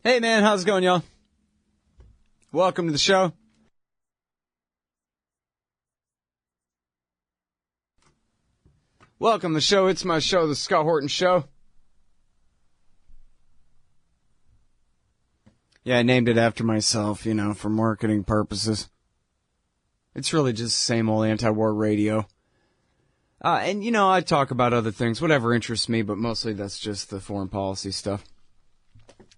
Hey man, how's it going, y'all? Welcome to the show. Welcome to the show. It's my show, the Scott Horton Show. Yeah, I named it after myself, for marketing purposes. It's really just the same old anti-war radio. And I talk about other things, whatever interests me, but mostly that's just the foreign policy stuff.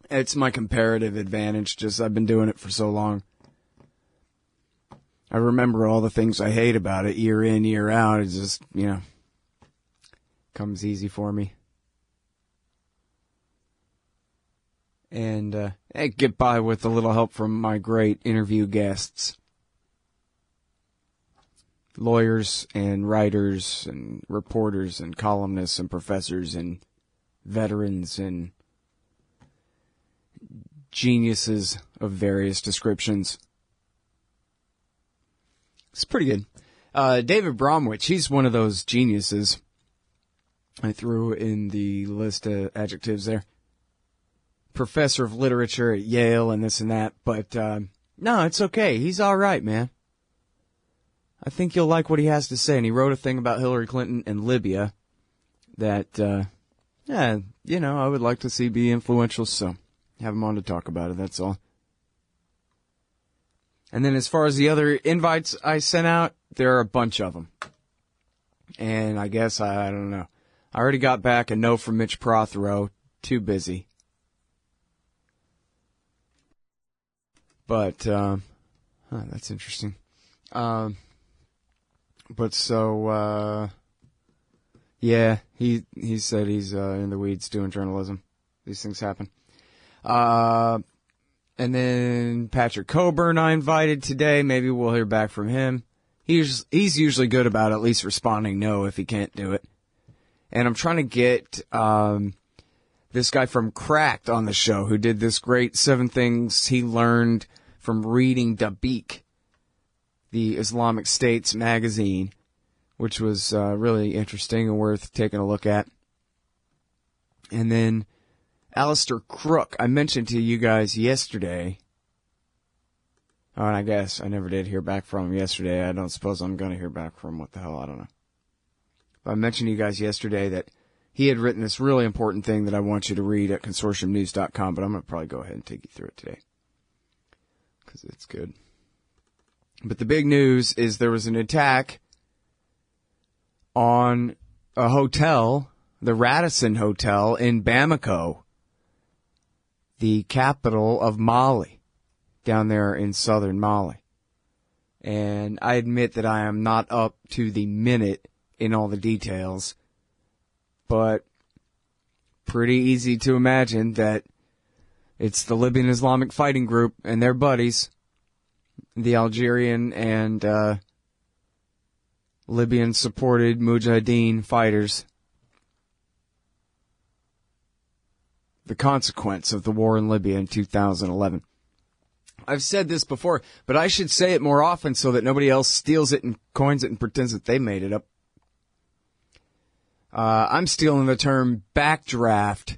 It's my comparative advantage, just I've been doing it for so long. I remember all the things I hate about it year in, year out. It just, comes easy for me. And I get by with a little help from my great interview guests. Lawyers and writers and reporters and columnists and professors and veterans and geniuses of various descriptions. It's pretty good. David Bromwich, he's one of those geniuses. I threw in the list of adjectives there. Professor of literature at Yale and this and that. But, no, it's okay. He's all right, man. I think you'll like what he has to say. And he wrote a thing about Hillary Clinton and Libya that, I would like to see be influential, so have him on to talk about it, that's all. And then as far as the other invites I sent out, there are a bunch of them. And I guess, I don't know. I already got back a no from Mitch Prothero. Too busy. But, that's interesting. But so, yeah, he said he's in the weeds doing journalism. These things happen. And then Patrick Coburn I invited today. Maybe we'll hear back from him. He's usually good about at least responding no if he can't do it. And I'm trying to get this guy from Cracked on the show who did this great 7 things he learned from reading Dabiq, the Islamic State's magazine, which was really interesting and worth taking a look at. And then Alistair Crook, I mentioned to you guys yesterday. Oh, and I guess I never did hear back from him yesterday. I don't suppose I'm going to hear back from him. What the hell? I don't know. But I mentioned to you guys yesterday that he had written this really important thing that I want you to read at consortiumnews.com, but I'm going to probably go ahead and take you through it today because it's good. But the big news is there was an attack on a hotel, the Radisson Hotel in Bamako, the capital of Mali, down there in southern Mali. And I admit that I am not up to the minute in all the details, but pretty easy to imagine that it's the Libyan Islamic Fighting Group and their buddies, the Algerian and Libyan-supported Mujahideen fighters. The consequence of the war in Libya in 2011. I've said this before, but I should say it more often so that nobody else steals it and coins it and pretends that they made it up. I'm stealing the term backdraft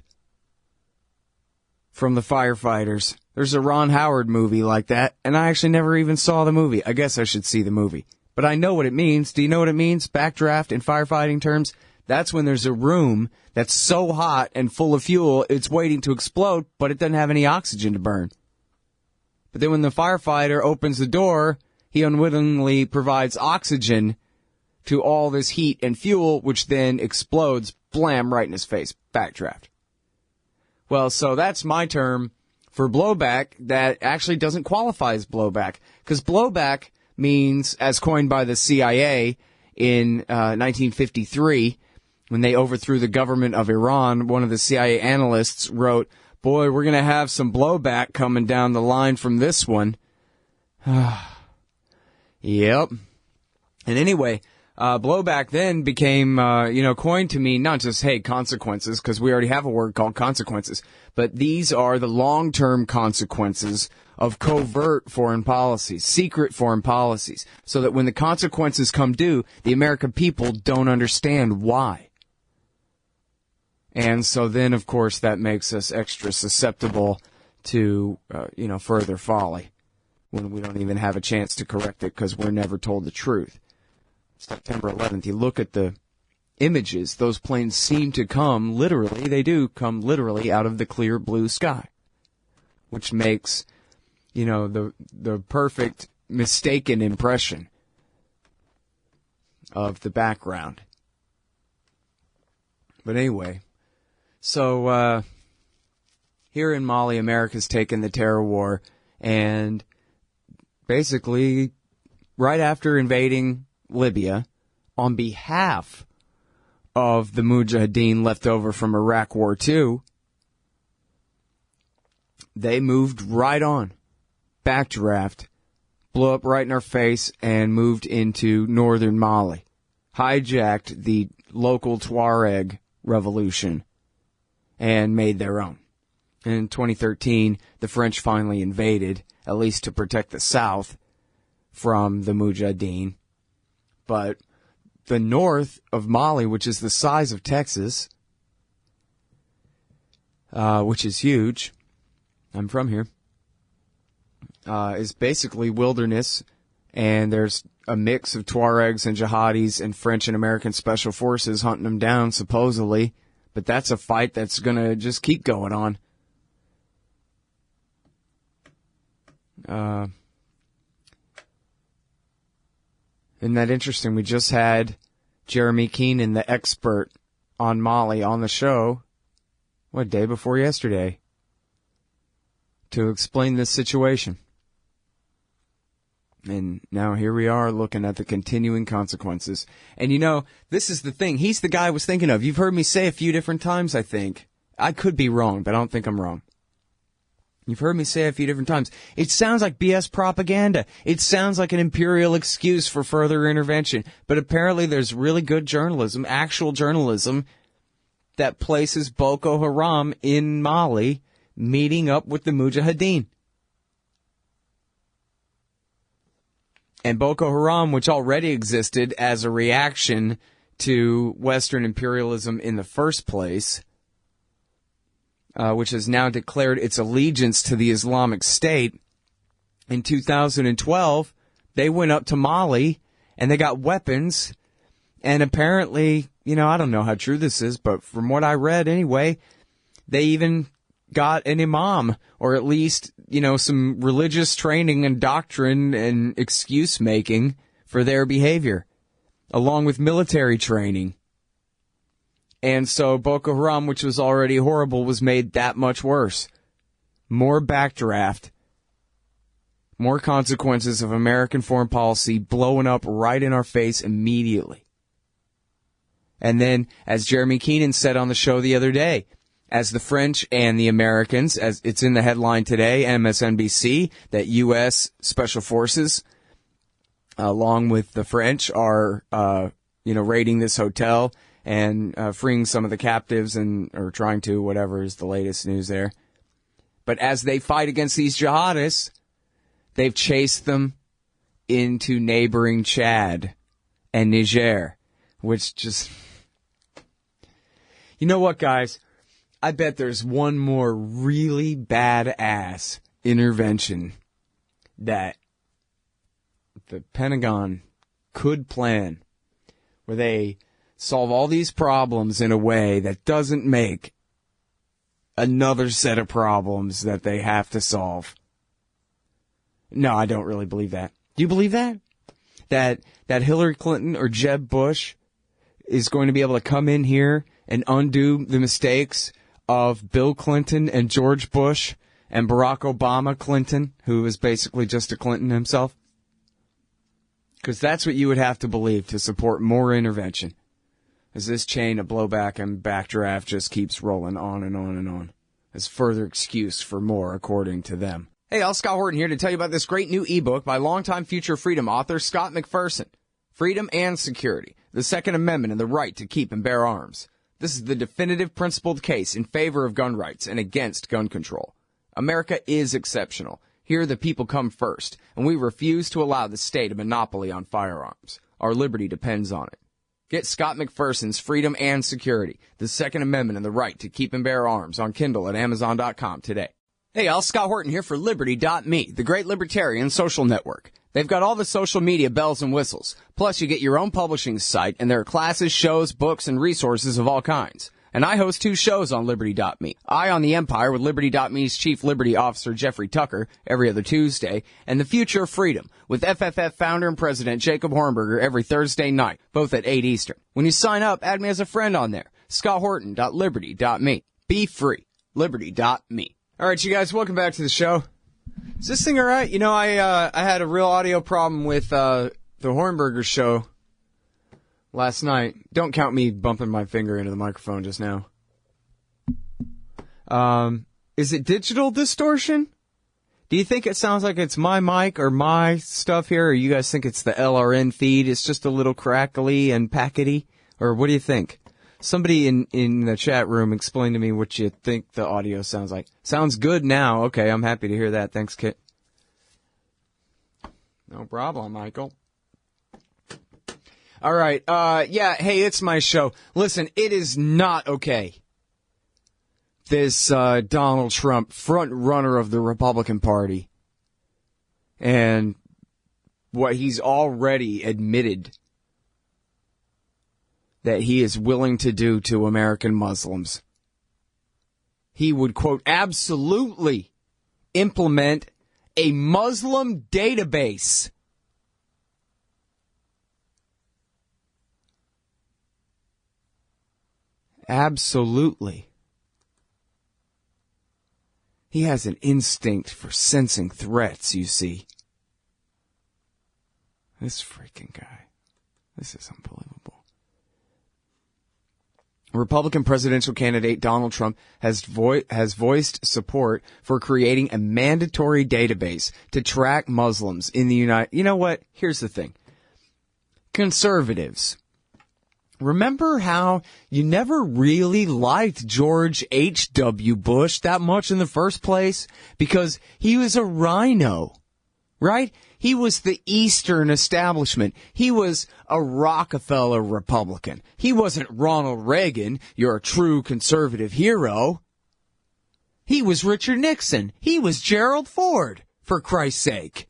from the firefighters. There's a Ron Howard movie like that, and I actually never even saw the movie. I guess I should see the movie. But I know what it means. Do you know what it means? Backdraft in firefighting terms? That's when there's a room that's so hot and full of fuel, it's waiting to explode, but it doesn't have any oxygen to burn. But then when the firefighter opens the door, he unwittingly provides oxygen to all this heat and fuel, which then explodes, blam, right in his face. Backdraft. Well, so that's my term for blowback that actually doesn't qualify as blowback. Because blowback means, as coined by the CIA in 1953, when they overthrew the government of Iran, one of the CIA analysts wrote, "Boy, we're going to have some blowback coming down the line from this one." Yep. And anyway, blowback then became, coined to mean not just, hey, consequences, because we already have a word called consequences, but these are the long-term consequences of covert foreign policies, secret foreign policies, so that when the consequences come due, the American people don't understand why. And so then, of course, that makes us extra susceptible to, further folly when we don't even have a chance to correct it because we're never told the truth. September 11th, you look at the images, those planes seem to come literally, they do come literally out of the clear blue sky, which makes, the perfect mistaken impression of the background. But anyway, so here in Mali, America's taken the terror war, and basically, right after invading Libya, on behalf of the Mujahideen left over from Iraq War II, they moved right on, backdraft, blew up right in our face, and moved into northern Mali, hijacked the local Tuareg revolution, and made their own. In 2013, the French finally invaded, at least to protect the south from the Mujahideen. But the north of Mali, which is the size of Texas, which is huge, I'm from here, is basically wilderness, and there's a mix of Tuaregs and jihadis and French and American special forces hunting them down, supposedly. But that's a fight that's going to just keep going on. Isn't that interesting? We just had Jeremy Keenan, the expert on Mali, on the show, day before yesterday, to explain this situation. And now here we are looking at the continuing consequences. And this is the thing. He's the guy I was thinking of. You've heard me say a few different times, I think. I could be wrong, but I don't think I'm wrong. You've heard me say a few different times. It sounds like BS propaganda. It sounds like an imperial excuse for further intervention. But apparently there's really good journalism, actual journalism, that places Boko Haram in Mali meeting up with the Mujahideen. And Boko Haram, which already existed as a reaction to Western imperialism in the first place, which has now declared its allegiance to the Islamic State, in 2012, they went up to Mali and they got weapons. And apparently, I don't know how true this is, but from what I read anyway, they even got an imam, or at least, some religious training and doctrine and excuse making for their behavior, along with military training. And so Boko Haram, which was already horrible, was made that much worse. More backdraft, more consequences of American foreign policy blowing up right in our face immediately. And then, as Jeremy Keenan said on the show the other day, as the French and the Americans, as it's in the headline today, MSNBC, that U.S. Special Forces, along with the French, are, raiding this hotel and freeing some of the captives, or trying to, whatever is the latest news there. But as they fight against these jihadists, they've chased them into neighboring Chad and Niger, which just... You know what, guys? I bet there's one more really badass intervention that the Pentagon could plan, where they solve all these problems in a way that doesn't make another set of problems that they have to solve. No, I don't really believe that. Do you believe that? That Hillary Clinton or Jeb Bush is going to be able to come in here and undo the mistakes of Bill Clinton and George Bush and Barack Obama Clinton, who is basically just a Clinton himself? Because that's what you would have to believe to support more intervention, as this chain of blowback and backdraft just keeps rolling on and on and on, as further excuse for more, according to them. Hey, I'm Scott Horton here to tell you about this great new ebook by longtime Future Freedom author Scott McPherson, Freedom and Security, the Second Amendment and the Right to Keep and Bear Arms. This is the definitive principled case in favor of gun rights and against gun control. America is exceptional. Here the people come first, and we refuse to allow the state a monopoly on firearms. Our liberty depends on it. Get Scott McPherson's Freedom and Security, the Second Amendment and the Right to Keep and Bear Arms on Kindle at Amazon.com today. Hey, y'all, Scott Horton here for Liberty.me, the great libertarian social network. They've got all the social media bells and whistles. Plus, you get your own publishing site, and there are classes, shows, books, and resources of all kinds. And I host 2 shows on Liberty.me. Eye on the Empire with Liberty.me's Chief Liberty Officer Jeffrey Tucker every other Tuesday, and The Future of Freedom with FFF founder and president Jacob Hornberger every Thursday night, both at 8 Eastern. When you sign up, add me as a friend on there. ScottHorton.Liberty.me. Be free. Liberty.me. All right, you guys, welcome back to the show. Is this thing all right? You know, I had a real audio problem with the Hornberger show last night. Don't count me bumping my finger into the microphone just now. Is it digital distortion? Do you think it sounds like it's my mic or my stuff here, or you guys think it's the LRN feed? It's just a little crackly and packety? Or what do you think? Somebody in the chat room explain to me what you think the audio sounds like. Sounds good now. Okay, I'm happy to hear that. Thanks, Kit. No problem, Michael. All right. Yeah, hey, it's my show. Listen, it is not okay. This Donald Trump, front runner of the Republican Party, and what he's already admitted that he is willing to do to American Muslims. He would, quote, absolutely implement a Muslim database. Absolutely. He has an instinct for sensing threats, you see. This freaking guy. This is unbelievable. Republican presidential candidate Donald Trump has voiced support for creating a mandatory database to track Muslims in the United... You know what? Here's the thing. Conservatives. Remember how you never really liked George H.W. Bush that much in the first place? Because he was a rhino, right? He was the Eastern establishment. He was a Rockefeller Republican. He wasn't Ronald Reagan, your true conservative hero. He was Richard Nixon. He was Gerald Ford, for Christ's sake.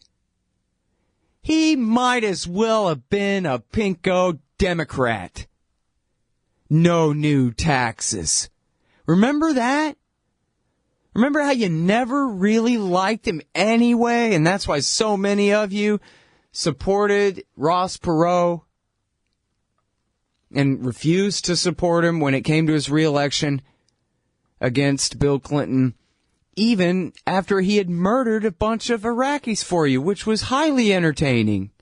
He might as well have been a pinko Democrat. No new taxes. Remember that? Remember how you never really liked him anyway, and that's why so many of you supported Ross Perot and refused to support him when it came to his reelection against Bill Clinton, even after he had murdered a bunch of Iraqis for you, which was highly entertaining.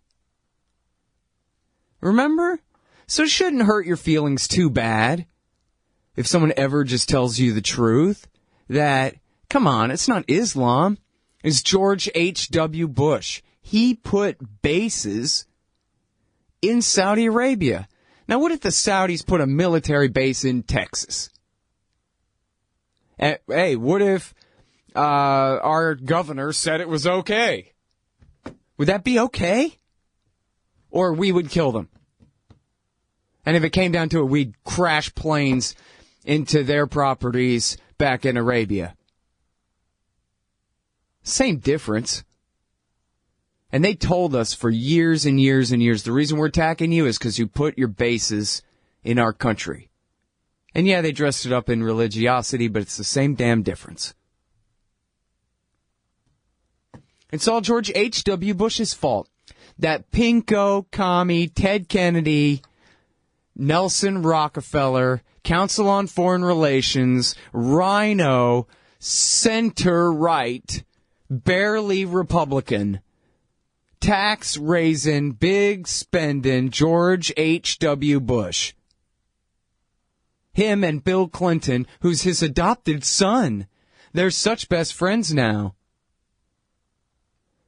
Remember? So it shouldn't hurt your feelings too bad if someone ever just tells you the truth. That, come on, it's not Islam. It's George H.W. Bush. He put bases in Saudi Arabia. Now, what if the Saudis put a military base in Texas? Hey, what if our governor said it was okay? Would that be okay? Or we would kill them? And if it came down to it, we'd crash planes into their properties back in Arabia. Same difference. And they told us for years and years and years, the reason we're attacking you is because you put your bases in our country. And yeah, they dressed it up in religiosity, but it's the same damn difference. It's all George H.W. Bush's fault. That pinko, commie, Ted Kennedy, Nelson Rockefeller, Council on Foreign Relations, Rhino, center-right, barely Republican, tax-raising, big-spending George H.W. Bush. Him and Bill Clinton, who's his adopted son. They're such best friends now.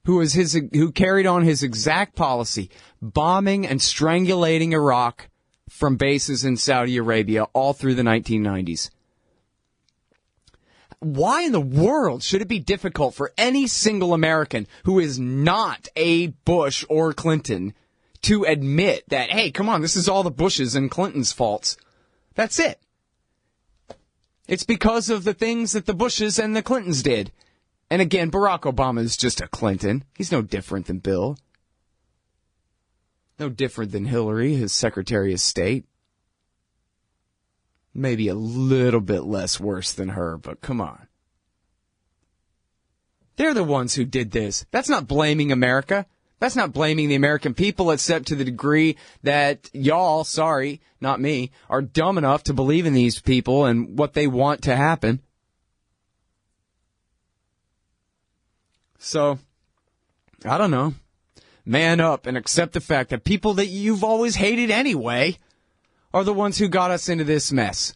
Who carried on his exact policy, bombing and strangulating Iraq from bases in Saudi Arabia all through the 1990s. Why in the world should it be difficult for any single American who is not a Bush or Clinton to admit that, hey, come on, this is all the Bushes and Clintons' faults? That's it. It's because of the things that the Bushes and the Clintons did. And again, Barack Obama is just a Clinton. He's no different than Bill. No different than Hillary, his Secretary of State. Maybe a little bit less worse than her, but come on. They're the ones who did this. That's not blaming America. That's not blaming the American people, except to the degree that y'all, sorry, not me, are dumb enough to believe in these people and what they want to happen. So, I don't know. Man up and accept the fact that people that you've always hated anyway are the ones who got us into this mess.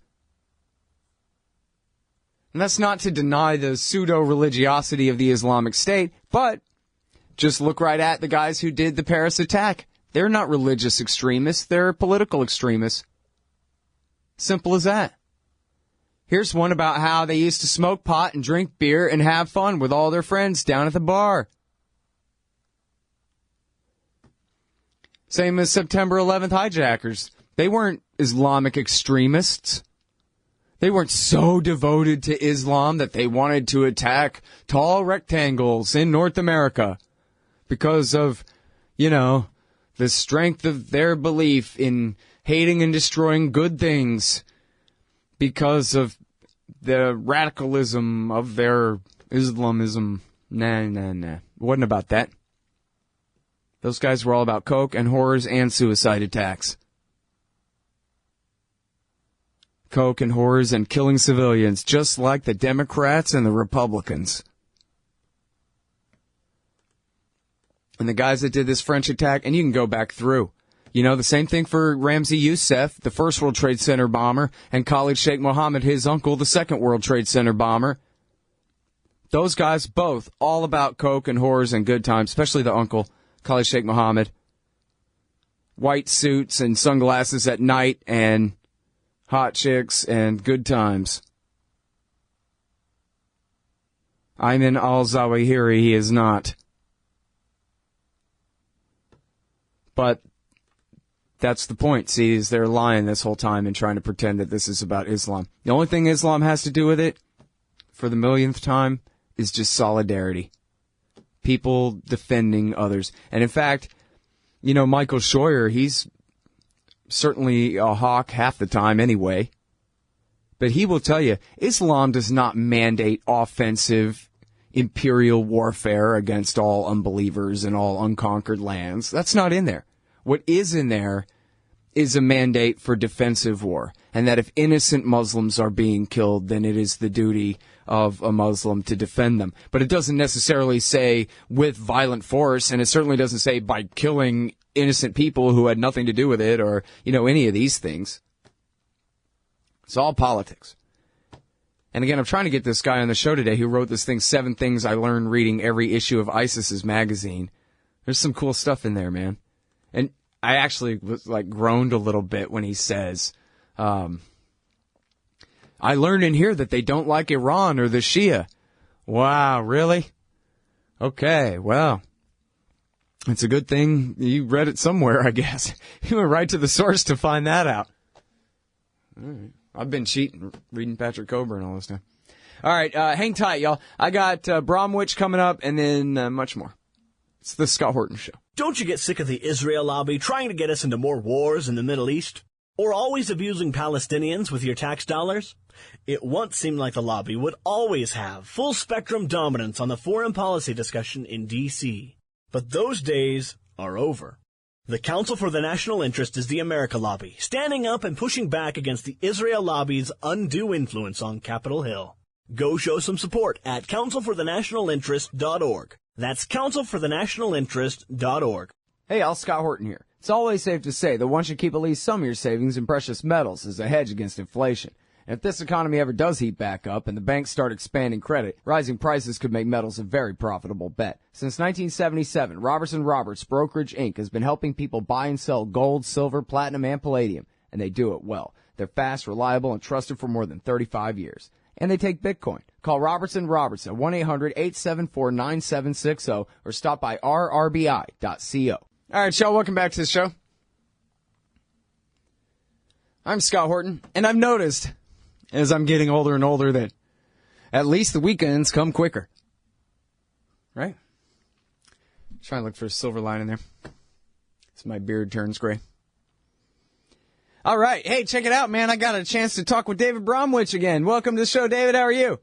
And that's not to deny the pseudo-religiosity of the Islamic State, but just look right at the guys who did the Paris attack. They're not religious extremists, they're political extremists. Simple as that. Here's one about how they used to smoke pot and drink beer and have fun with all their friends down at the bar. Same as September 11th hijackers. They weren't Islamic extremists. They weren't so devoted to Islam that they wanted to attack tall rectangles in North America because of, the strength of their belief in hating and destroying good things because of the radicalism of their Islamism. Nah. It wasn't about that. Those guys were all about coke and horrors and suicide attacks. Coke and horrors and killing civilians, just like the Democrats and the Republicans. And the guys that did this French attack, and you can go back through. The same thing for Ramzi Youssef, the first World Trade Center bomber, and Khalid Sheikh Mohammed, his uncle, the second World Trade Center bomber. Those guys both all about coke and horrors and good times, especially the uncle, Khalid Sheikh Mohammed. White suits and sunglasses at night and hot chicks and good times. Ayman al-Zawahiri, he is not. But that's the point, see, is they're lying this whole time and trying to pretend that this is about Islam. The only thing Islam has to do with it, for the millionth time, is just solidarity. People defending others. And in fact, Michael Scheuer, he's certainly a hawk half the time anyway. But he will tell you, Islam does not mandate offensive imperial warfare against all unbelievers and all unconquered lands. That's not in there. What is in there is a mandate for defensive war, and that if innocent Muslims are being killed, then it is the duty of a Muslim to defend them. But it doesn't necessarily say with violent force, and it certainly doesn't say by killing innocent people who had nothing to do with it or, any of these things. It's all politics. And again, I'm trying to get this guy on the show today who wrote this thing, 7 Things I Learned Reading Every Issue of ISIS's magazine. There's some cool stuff in there, man. And I actually was groaned a little bit when he says, I learned in here that they don't like Iran or the Shia. Wow, really? Okay, well, it's a good thing you read it somewhere, I guess. You went right to the source to find that out. All right. I've been cheating, reading Patrick Coburn all this time. All right, hang tight, y'all. I got Bromwich coming up and then much more. It's the Scott Horton Show. Don't you get sick of the Israel lobby trying to get us into more wars in the Middle East? Or always abusing Palestinians with your tax dollars? It once seemed like the lobby would always have full-spectrum dominance on the foreign policy discussion in D.C. But those days are over. The Council for the National Interest is the America lobby, standing up and pushing back against the Israel lobby's undue influence on Capitol Hill. Go show some support at councilforthenationalinterest.org. That's councilforthenationalinterest.org. Hey, all, Scott Horton here. It's always safe to say that one should keep at least some of your savings in precious metals as a hedge against inflation. And if this economy ever does heat back up and the banks start expanding credit, rising prices could make metals a very profitable bet. Since 1977, Robertson Roberts Brokerage Inc. has been helping people buy and sell gold, silver, platinum, and palladium, and they do it well. They're fast, reliable, and trusted for more than 35 years. And they take Bitcoin. Call Robertson Roberts at 1-800-874-9760 or stop by rrbi.co. All right, y'all, welcome back to the show. I'm Scott Horton, and I've noticed as I'm getting older and older that at least the weekends come quicker. Right? Trying to look for a silver lining there. As my beard turns gray. All right. Hey, check it out, man. I got a chance to talk with David Bromwich again. Welcome to the show, David. How are you?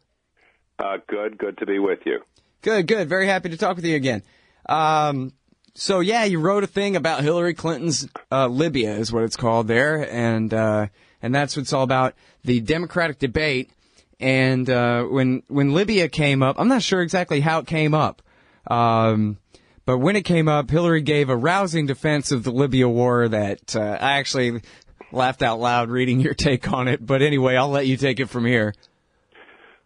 Good. Good to be with you. Good. Very happy to talk with you again. So, yeah, you wrote a thing about Hillary Clinton's Libya is what it's called there, and that's what it's all about, the Democratic debate. And when Libya came up, I'm not sure exactly how it came up, but when it came up, Hillary gave a rousing defense of the Libya war that I actually laughed out loud reading your take on it. But anyway, I'll let you take it from here.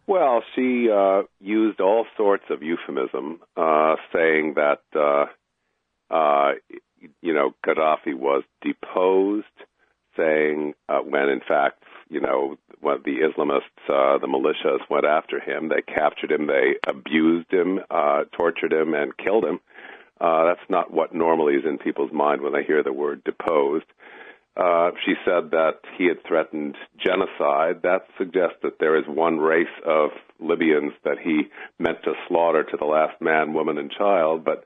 Well, she used all sorts of euphemism, saying that, Gaddafi was deposed, saying when, in fact, when the Islamists, the militias went after him, they captured him, they abused him, tortured him, and killed him. That's not what normally is in people's mind when they hear the word deposed. She said that he had threatened genocide. That suggests that there is one race of Libyans that he meant to slaughter to the last man, woman, and child. But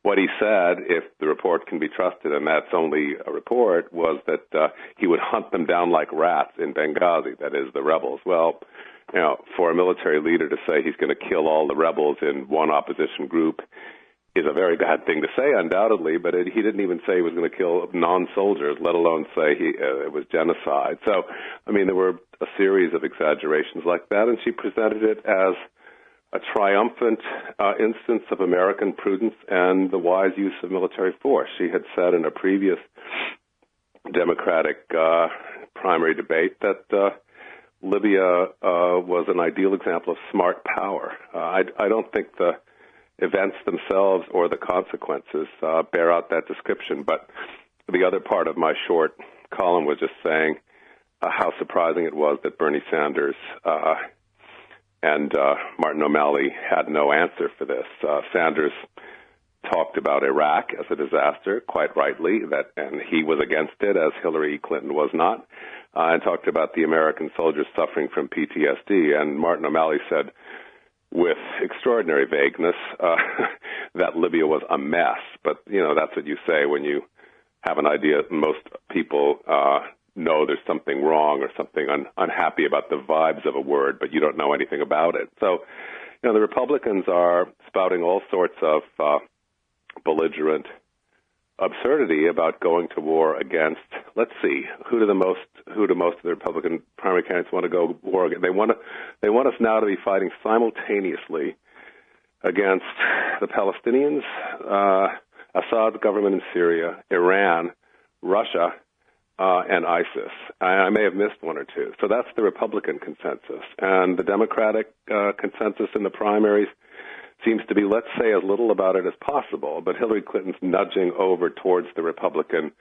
what he said, if the report can be trusted, and that's only a report, was that he would hunt them down like rats in Benghazi, that is, the rebels. Well, for a military leader to say he's going to kill all the rebels in one opposition group is a very bad thing to say, undoubtedly, but he didn't even say he was going to kill non-soldiers, let alone say it was genocide. So, there were a series of exaggerations like that, and she presented it as a triumphant instance of American prudence and the wise use of military force. She had said in a previous Democratic primary debate that Libya was an ideal example of smart power. I don't think the events themselves or the consequences bear out that description, but the other part of my short column was just saying how surprising it was that Bernie Sanders and Martin O'Malley had no answer for this. Sanders talked about Iraq as a disaster, quite rightly, and he was against it, as Hillary Clinton was not, and talked about the American soldiers suffering from PTSD. And Martin O'Malley said, with extraordinary vagueness, that Libya was a mess. But, that's what you say when you have an idea. Most people know there's something wrong or something unhappy about the vibes of a word, but you don't know anything about it. So, the Republicans are spouting all sorts of belligerent absurdity about going to war against, let's see, who do most of the Republican primary candidates want to go to war against? They want us now to be fighting simultaneously against the Palestinians, Assad's government in Syria, Iran, Russia, and ISIS. I may have missed one or two. So that's the Republican consensus. And the Democratic consensus in the primaries seems to be, let's say as little about it as possible, but Hillary Clinton's nudging over towards the Republican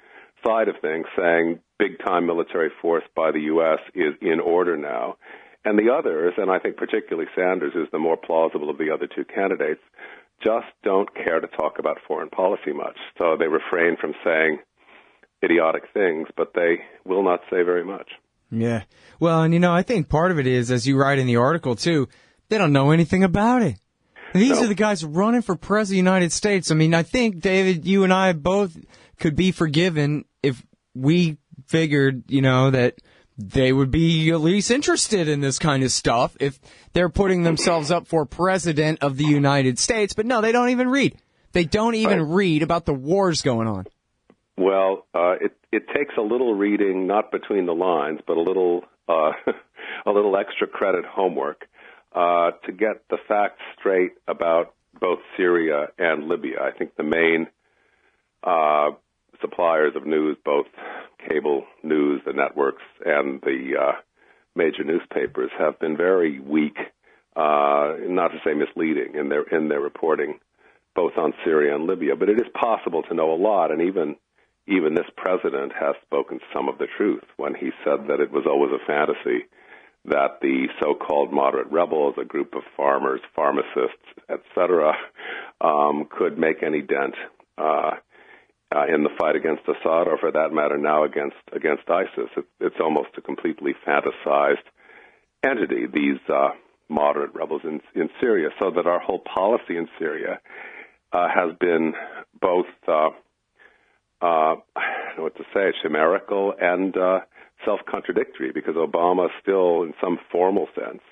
side of things, saying big-time military force by the U.S. is in order now. And the others, and I think particularly Sanders is the more plausible of the other two candidates, just don't care to talk about foreign policy much. So they refrain from saying idiotic things, but they will not say very much. Yeah. Well, and I think part of it is, as you write in the article too, they don't know anything about it. These are the guys running for president of the United States. I think, David, you and I both could be forgiven if we figured, that they would be at least interested in this kind of stuff if they're putting themselves up for president of the United States. But no, they don't even read. They don't even read about the wars going on. Well, it takes a little reading, not between the lines, but a little extra credit homework to get the facts straight about both Syria and Libya. I think the main suppliers of news, both cable news, the networks, and the major newspapers, have been very weak, not to say misleading, in their reporting, both on Syria and Libya. But it is possible to know a lot, and even this president has spoken some of the truth when he said that it was always a fantasy that the so-called moderate rebels, a group of farmers, pharmacists, etc., could make any dent in the fight against Assad, or for that matter now against ISIS. It's almost a completely fantasized entity. These moderate rebels in Syria, so that our whole policy in Syria has been both, I don't know what to say, chimerical and self-contradictory, because Obama still, in some formal sense,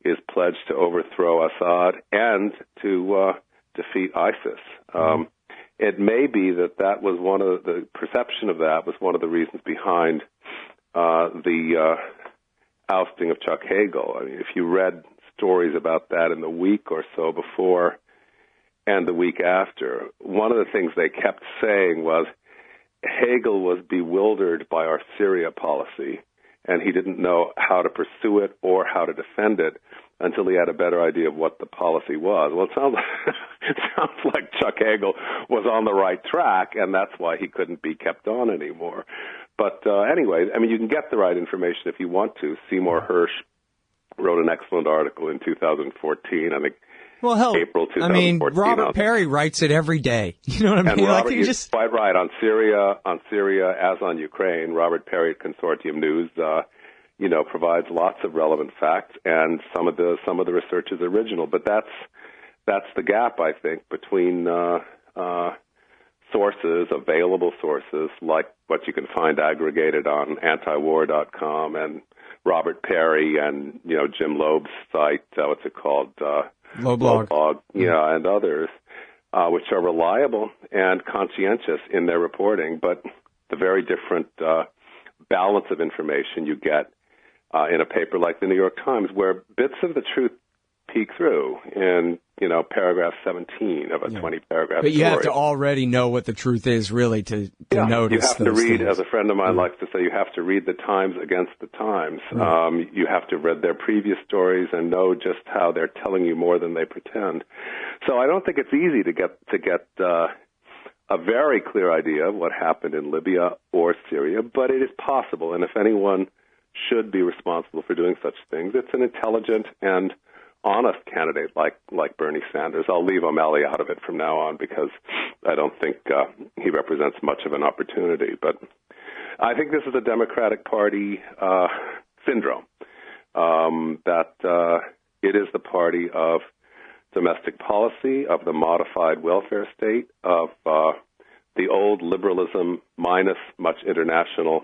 is pledged to overthrow Assad and to defeat ISIS. It may be that was one of the perception of that was one of the reasons behind the ousting of Chuck Hagel. I mean, if you read stories about that in the week or so before and the week after, one of the things they kept saying was Hagel was bewildered by our Syria policy, and he didn't know how to pursue it or how to defend it until he had a better idea of what the policy was. Well, it sounds like Chuck Hagel was on the right track, and that's why he couldn't be kept on anymore. But anyway, I mean, you can get the right information if you want to. Seymour Hersh wrote an excellent article in 2014, I think. Well, hell, April 2014. I mean, Robert Perry writes it every day. You know what I mean? And Robert, like, you're quite right. On Syria as on Ukraine, Robert Perry at Consortium News, provides lots of relevant facts, and some of the research is original. But that's the gap, I think, between sources, available sources, like what you can find aggregated on antiwar.com and Robert Perry and Jim Loeb's site. What's it called? Loblog. And others, which are reliable and conscientious in their reporting, but the very different balance of information you get in a paper like the New York Times, where bits of the truth peek through in, paragraph 17 of a 20-paragraph But you story. have to already know what the truth is, really, to notice you have to those read, things. as a friend of mine likes to say, you have to read the Times against the Times. Right. You have to have read their previous stories and know just how they're telling you more than they pretend. So I don't think it's easy to get a very clear idea of what happened in Libya or Syria, but it is possible. And if anyone should be responsible for doing such things, it's an intelligent and honest candidate like Bernie Sanders. I'll leave O'Malley out of it from now on because I don't think he represents much of an opportunity. But I think this is a Democratic Party syndrome, that it is the party of domestic policy, of the modified welfare state, of the old liberalism minus much international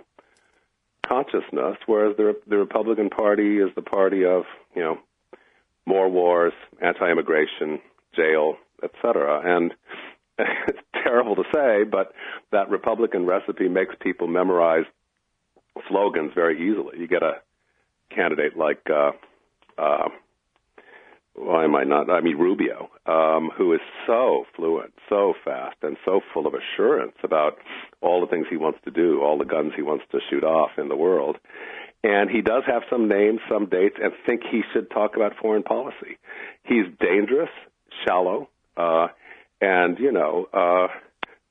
consciousness, whereas the Republican Party is the party of, more wars, anti-immigration, jail, etc. And it's terrible to say, but that Republican recipe makes people memorize slogans very easily. You get a candidate like, Rubio, who is so fluent, so fast, and so full of assurance about all the things he wants to do, all the guns he wants to shoot off in the world. And he does have some names, some dates, and think he should talk about foreign policy. He's dangerous, shallow, and,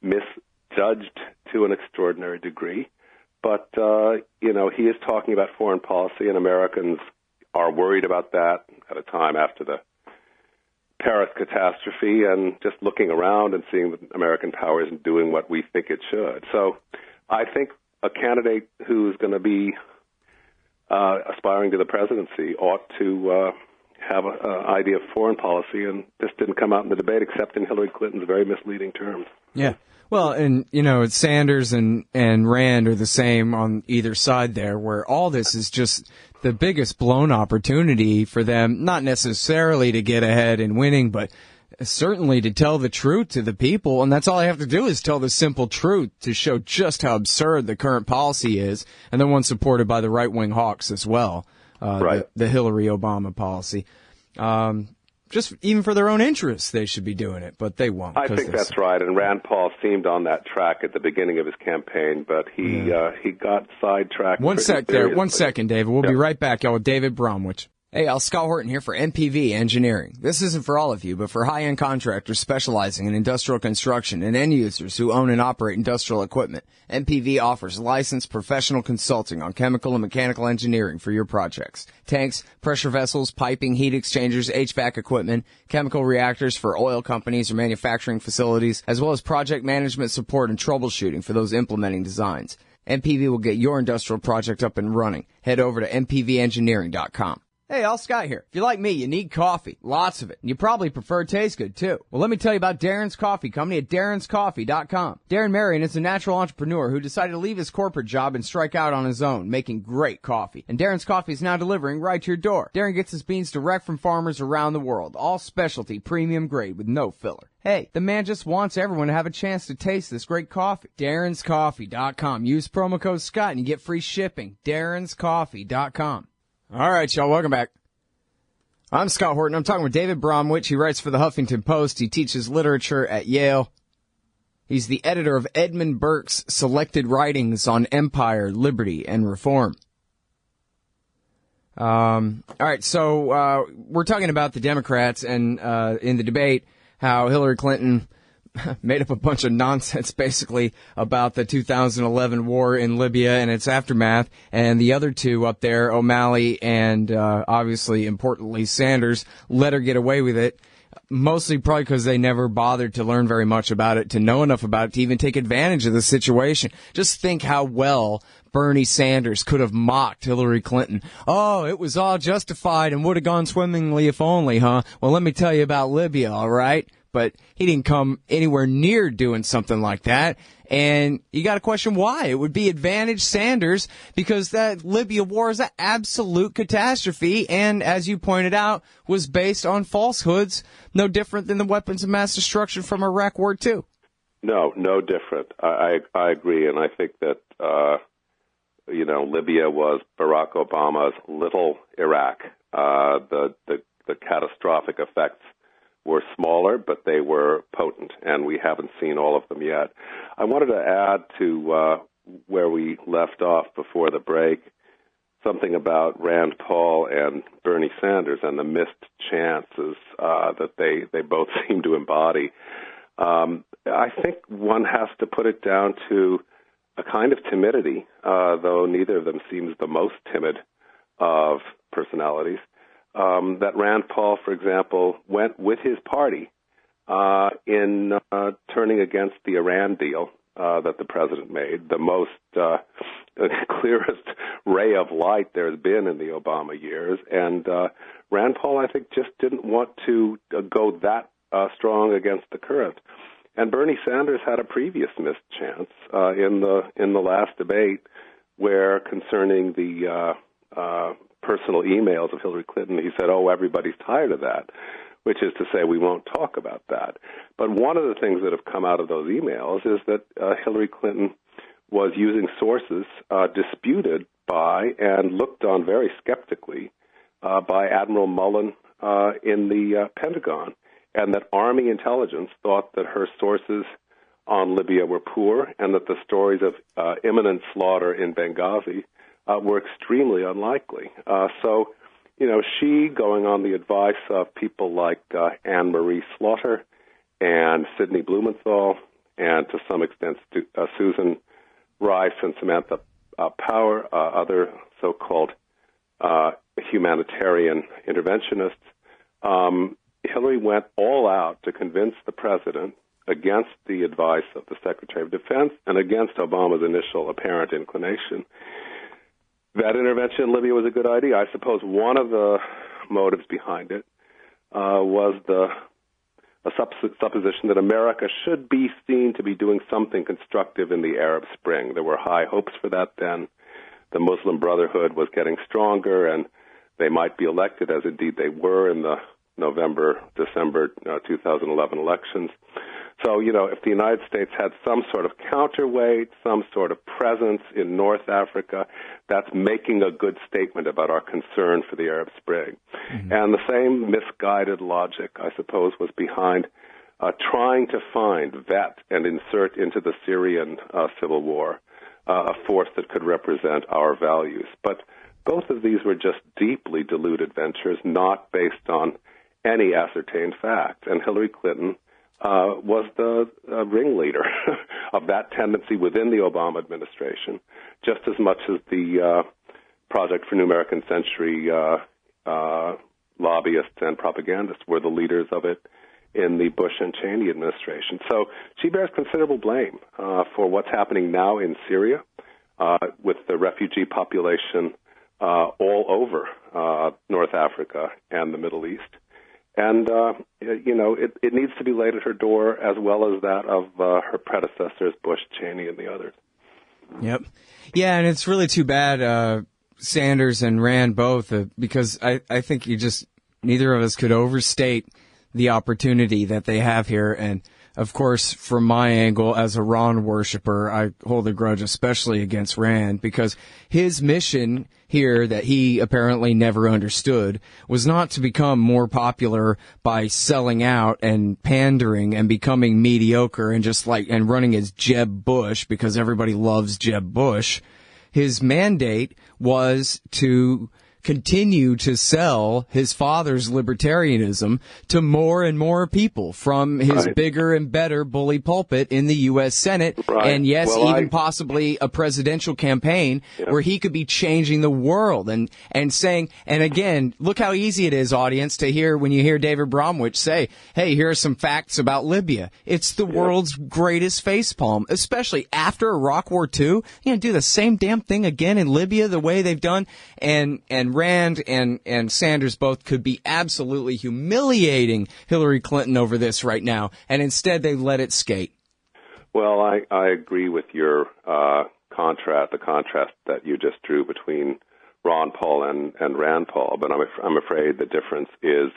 misjudged to an extraordinary degree. But, he is talking about foreign policy, and Americans are worried about that at a time after the Paris catastrophe and just looking around and seeing that American power isn't doing what we think it should. So I think a candidate who's going to be aspiring to the presidency ought to have an idea of foreign policy, and this didn't come out in the debate except in Hillary Clinton's very misleading terms. Yeah. Well, and, Sanders and Rand are the same on either side there, where all this is just the biggest blown opportunity for them, not necessarily to get ahead in winning, but certainly to tell the truth to the people. And that's all I have to do is tell the simple truth to show just how absurd the current policy is, and the one supported by the right-wing hawks as well, right. the Hillary-Obama policy. Just even for their own interests, they should be doing it, but they won't. I think that's right, and Rand Paul seemed on that track at the beginning of his campaign, but he got sidetracked. One second, David. We'll be right back, y'all, with David Bromwich. Hey, Scott Horton here for MPV Engineering. This isn't for all of you, but for high-end contractors specializing in industrial construction and end users who own and operate industrial equipment. MPV offers licensed professional consulting on chemical and mechanical engineering for your projects. Tanks, pressure vessels, piping, heat exchangers, HVAC equipment, chemical reactors for oil companies or manufacturing facilities, as well as project management support and troubleshooting for those implementing designs. MPV will get your industrial project up and running. Head over to mpvengineering.com. Hey, all Scott here. If you're like me, you need coffee. Lots of it. And you probably prefer it tastes good, too. Well, let me tell you about Darren's Coffee Company at darrenscoffee.com. Darren Marion is a natural entrepreneur who decided to leave his corporate job and strike out on his own, making great coffee. And Darren's Coffee is now delivering right to your door. Darren gets his beans direct from farmers around the world. All specialty, premium grade with no filler. Hey, the man just wants everyone to have a chance to taste this great coffee. darrenscoffee.com. Use promo code Scott and you get free shipping. darrenscoffee.com. All right, y'all, welcome back. I'm Scott Horton. I'm talking with David Bromwich. He writes for the Huffington Post. He teaches literature at Yale. He's the editor of Edmund Burke's Selected Writings on Empire, Liberty, and Reform. All right, so we're talking about the Democrats and in the debate how Hillary Clinton made up a bunch of nonsense, basically, about the 2011 war in Libya and its aftermath, and the other two up there, O'Malley and, obviously, importantly, Sanders, let her get away with it, mostly probably because they never bothered to learn very much about it, to know enough about it, to even take advantage of the situation. Just think how well Bernie Sanders could have mocked Hillary Clinton. Oh, it was all justified and would have gone swimmingly if only, huh? Well, let me tell you about Libya, all right? But he didn't come anywhere near doing something like that. And you got to question why. It would be advantage Sanders because that Libya war is an absolute catastrophe. And as you pointed out, was based on falsehoods, no different than the weapons of mass destruction from Iraq War II. No different. I agree. And I think that, Libya was Barack Obama's little Iraq. The catastrophic effects were smaller, but they were potent, and we haven't seen all of them yet. I wanted to add to where we left off before the break something about Rand Paul and Bernie Sanders and the missed chances that they both seem to embody. I think one has to put it down to a kind of timidity, though neither of them seems the most timid of personalities. That Rand Paul, for example, went with his party in turning against the Iran deal that the president made, the most clearest ray of light there's been in the Obama years. And Rand Paul, I think, just didn't want to go that strong against the current. And Bernie Sanders had a previous missed chance in the last debate where, concerning the personal emails of Hillary Clinton, he said, everybody's tired of that, which is to say we won't talk about that. But one of the things that have come out of those emails is that Hillary Clinton was using sources disputed by and looked on very skeptically by Admiral Mullen in the Pentagon, and that Army intelligence thought that her sources on Libya were poor and that the stories of imminent slaughter in Benghazi were extremely unlikely. So, she, going on the advice of people like Anne-Marie Slaughter and Sidney Blumenthal, and to some extent Susan Rice and Samantha Power, other so-called humanitarian interventionists, Hillary went all out to convince the president, against the advice of the Secretary of Defense and against Obama's initial apparent inclination, that intervention in Libya was a good idea. I suppose one of the motives behind it was a supposition that America should be seen to be doing something constructive in the Arab Spring. There were high hopes for that then. The Muslim Brotherhood was getting stronger, and they might be elected, as indeed they were in the November-December 2011 elections. So, if the United States had some sort of counterweight, some sort of presence in North Africa, that's making a good statement about our concern for the Arab Spring. Mm-hmm. And the same misguided logic, I suppose, was behind trying to vet, and insert into the Syrian civil war a force that could represent our values. But both of these were just deeply deluded ventures, not based on any ascertained fact. And Hillary Clinton was the ringleader of that tendency within the Obama administration, just as much as the Project for New American Century lobbyists and propagandists were the leaders of it in the Bush and Cheney administration. So she bears considerable blame for what's happening now in Syria with the refugee population all over North Africa and the Middle East. And, it needs to be laid at her door as well as that of her predecessors, Bush, Cheney, and the others. Yep. Yeah, and it's really too bad Sanders and Rand both, because I think neither of us could overstate the opportunity that they have here. And, of course, from my angle as a Ron worshiper, I hold a grudge especially against Rand, because his mission here that he apparently never understood was not to become more popular by selling out and pandering and becoming mediocre and running as Jeb Bush because everybody loves Jeb Bush. His mandate was to continue to sell his father's libertarianism to more and more people from his bigger and better bully pulpit in the U.S. Senate. Right. And yes, possibly a presidential campaign where he could be changing the world and saying, and again, look how easy it is, audience, to hear when you hear David Bromwich say, hey, here are some facts about Libya. It's the world's greatest facepalm, especially after Iraq War II. Do the same damn thing again in Libya the way they've done. And Rand and Sanders both could be absolutely humiliating Hillary Clinton over this right now, and instead they let it skate. Well, I agree with your the contrast that you just drew between Ron Paul and Rand Paul, but I'm afraid the difference is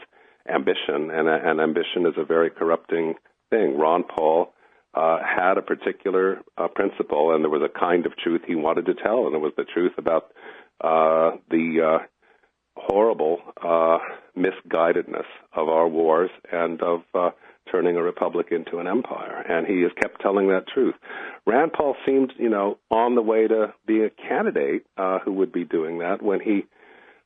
ambition, and ambition is a very corrupting thing. Ron Paul had a particular principle, and there was a kind of truth he wanted to tell, and it was the truth about the horrible misguidedness of our wars and of turning a republic into an empire. And he has kept telling that truth. Rand Paul seemed, on the way to be a candidate who would be doing that when he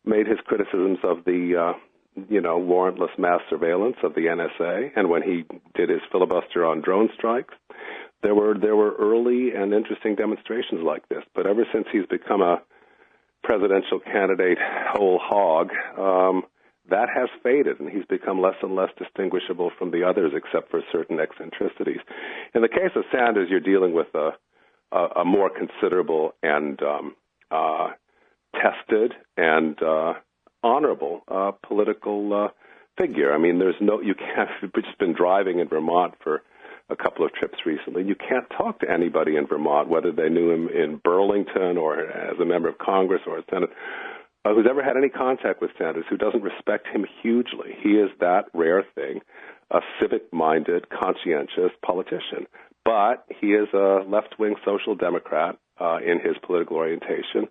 made his criticisms of the, warrantless mass surveillance of the NSA, and when he did his filibuster on drone strikes. There were early and interesting demonstrations like this, but ever since he's become a presidential candidate whole hog, that has faded, and he's become less and less distinguishable from the others except for certain eccentricities. In the case of Sanders, you're dealing with a more considerable and tested and honorable political figure. I mean, you can't, we've just been driving in Vermont for a couple of trips recently. You can't talk to anybody in Vermont, whether they knew him in Burlington or as a member of Congress or a Senate, who's ever had any contact with Sanders, who doesn't respect him hugely. He is that rare thing, a civic-minded, conscientious politician. But he is a left-wing social democrat in his political orientation,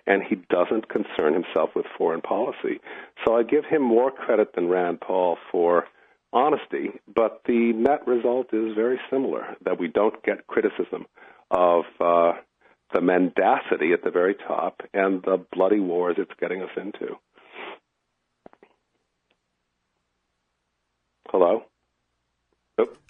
and he doesn't concern himself with foreign policy. So I give him more credit than Rand Paul for honesty, but the net result is very similar, that we don't get criticism of the mendacity at the very top and the bloody wars it's getting us into. Hello?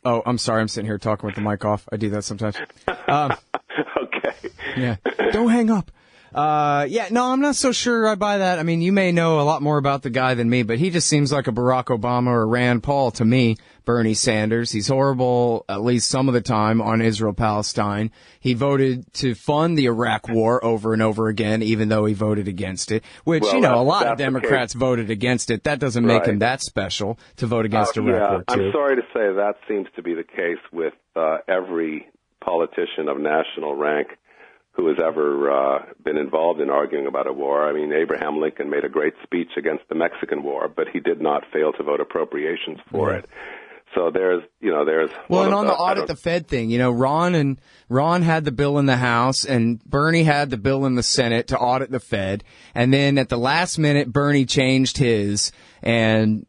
Oh, I'm sorry. I'm sitting here talking with the mic off. I do that sometimes. Okay. Yeah. Don't hang up. No, I'm not so sure I buy that. I mean, you may know a lot more about the guy than me, but he just seems like a Barack Obama or Rand Paul to me, Bernie Sanders. He's horrible, at least some of the time, on Israel-Palestine. He voted to fund the Iraq War over and over again, even though he voted against it, which, a lot of Democrats voted against it. That doesn't make him that special to vote against Iraq War II. I'm sorry to say that seems to be the case with every politician of national rank who has ever been involved in arguing about a war. I mean, Abraham Lincoln made a great speech against the Mexican War, but he did not fail to vote appropriations for it. So there's. Well, and on the audit the Fed thing, Ron had the bill in the House, and Bernie had the bill in the Senate to audit the Fed, and then at the last minute, Bernie changed his and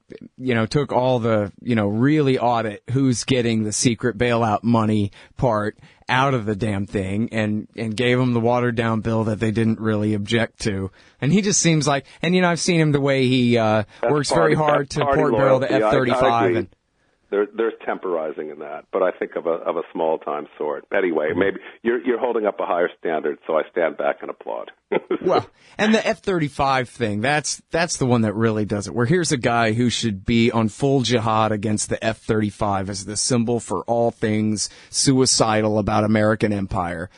took all the really audit who's getting the secret bailout money part out of the damn thing and gave them the watered down bill that they didn't really object to. And he just seems like, and I've seen him the way he works very hard to port barrel the F-35 and. There's temporizing in that, but I think of a small time sort. Anyway, maybe you're holding up a higher standard, so I stand back and applaud. Well, and the F-35 thing, that's the one that really does it. Where here's a guy who should be on full jihad against the F-35 as the symbol for all things suicidal about American empire.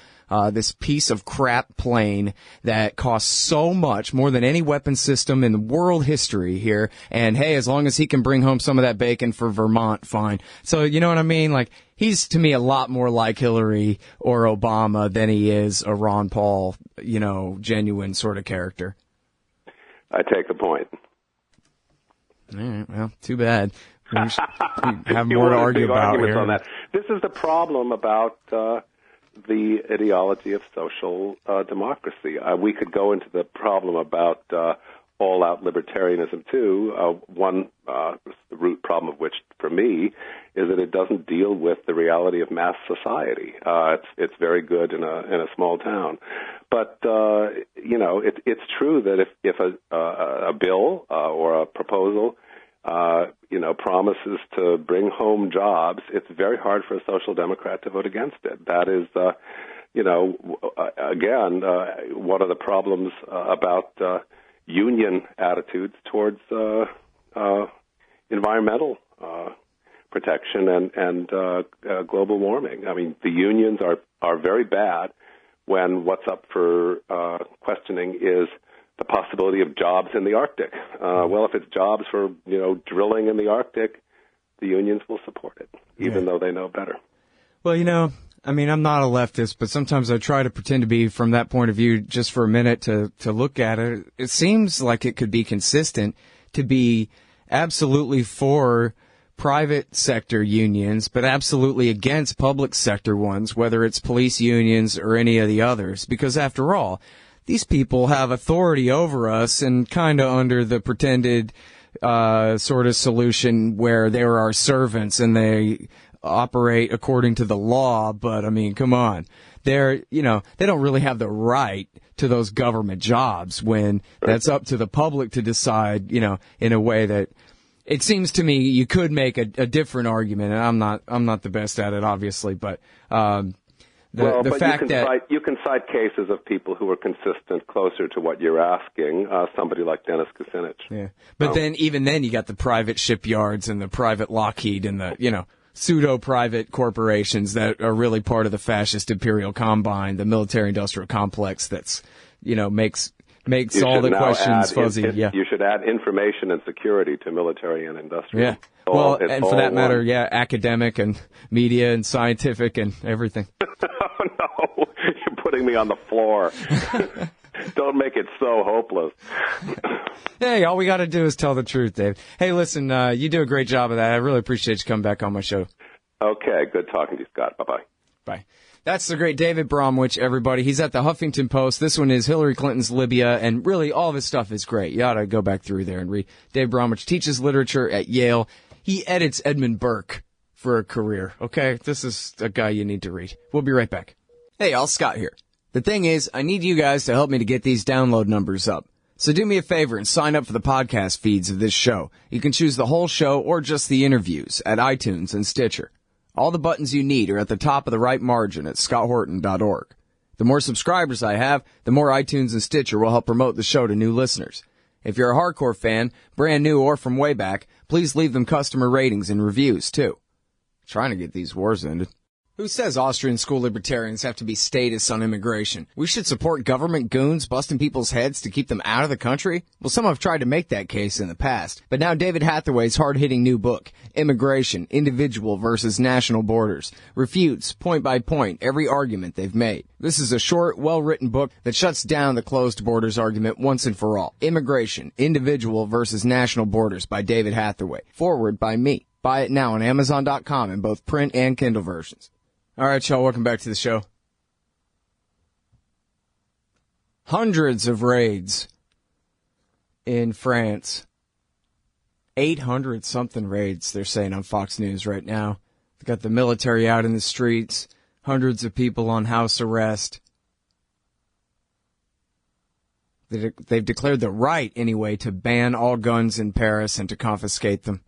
this piece of crap plane that costs so much, more than any weapon system in world history here. And hey, as long as he can bring home some of that bacon for Vermont, fine. So, you know what I mean? Like, he's to me a lot more like Hillary or Obama than he is a Ron Paul, genuine sort of character. I take the point. All right, well, too bad. We have more to argue about here. On that. This is the problem about the ideology of social democracy. We could go into the problem about all-out libertarianism, too. One root problem of which, for me, is that it doesn't deal with the reality of mass society. It's very good in a small town. But, it's true that if a bill or a proposal promises to bring home jobs, it's very hard for a social democrat to vote against it. That is, again, one of the problems about union attitudes towards environmental protection and global warming. I mean, the unions are very bad when what's up for questioning is the possibility of jobs in the Arctic. Well, if it's jobs for, drilling in the Arctic, the unions will support it, even though they know better. Well, I'm not a leftist, but sometimes I try to pretend to be from that point of view just for a minute to look at it. It seems like it could be consistent to be absolutely for private sector unions, but absolutely against public sector ones, whether it's police unions or any of the others, because after all, these people have authority over us and kind of under the pretended sort of solution where they're our servants and they operate according to the law. But, come on. They don't really have the right to those government jobs when that's up to the public to decide, in a way that it seems to me you could make a different argument. And I'm not the best at it, obviously, but the fact that you can cite cases of people who are consistent, closer to what you're asking. Somebody like Dennis Kucinich. Yeah, but then even then you got the private shipyards and the private Lockheed and the pseudo-private corporations that are really part of the fascist imperial combine, the military-industrial complex that's makes all the questions fuzzy. You should add information and security to military and industrial. Yeah. Well, and for that matter, academic and media and scientific and everything. Oh, no. You're putting me on the floor. Don't make it so hopeless. Hey, all we got to do is tell the truth, Dave. Hey, listen, you do a great job of that. I really appreciate you coming back on my show. Okay, good talking to you, Scott. Bye-bye. Bye. That's the great David Bromwich, everybody. He's at the Huffington Post. This one is Hillary Clinton's Libya, and really all of his stuff is great. You ought to go back through there and read. Dave Bromwich teaches literature at Yale. He edits Edmund Burke for a career, okay? This is a guy you need to read. We'll be right back. Hey, y'all, Scott here. The thing is, I need you guys to help me to get these download numbers up. So do me a favor and sign up for the podcast feeds of this show. You can choose the whole show or just the interviews at iTunes and Stitcher. All the buttons you need are at the top of the right margin at scotthorton.org. The more subscribers I have, the more iTunes and Stitcher will help promote the show to new listeners. If you're a hardcore fan, brand new or from way back, please leave them customer ratings and reviews, too. Trying to get these wars ended. Who says Austrian school libertarians have to be statists on immigration? We should support government goons busting people's heads to keep them out of the country? Well, some have tried to make that case in the past. But now David Hathaway's hard-hitting new book, Immigration, Individual versus National Borders, refutes, point by point, every argument they've made. This is a short, well-written book that shuts down the closed borders argument once and for all. Immigration, Individual versus National Borders by David Hathaway. Forward by me. Buy it now on Amazon.com in both print and Kindle versions. All right, y'all, welcome back to the show. Hundreds of raids in France. 800-something raids, they're saying on Fox News right now. They've got the military out in the streets, hundreds of people on house arrest. They've declared the right, anyway, to ban all guns in Paris and to confiscate them.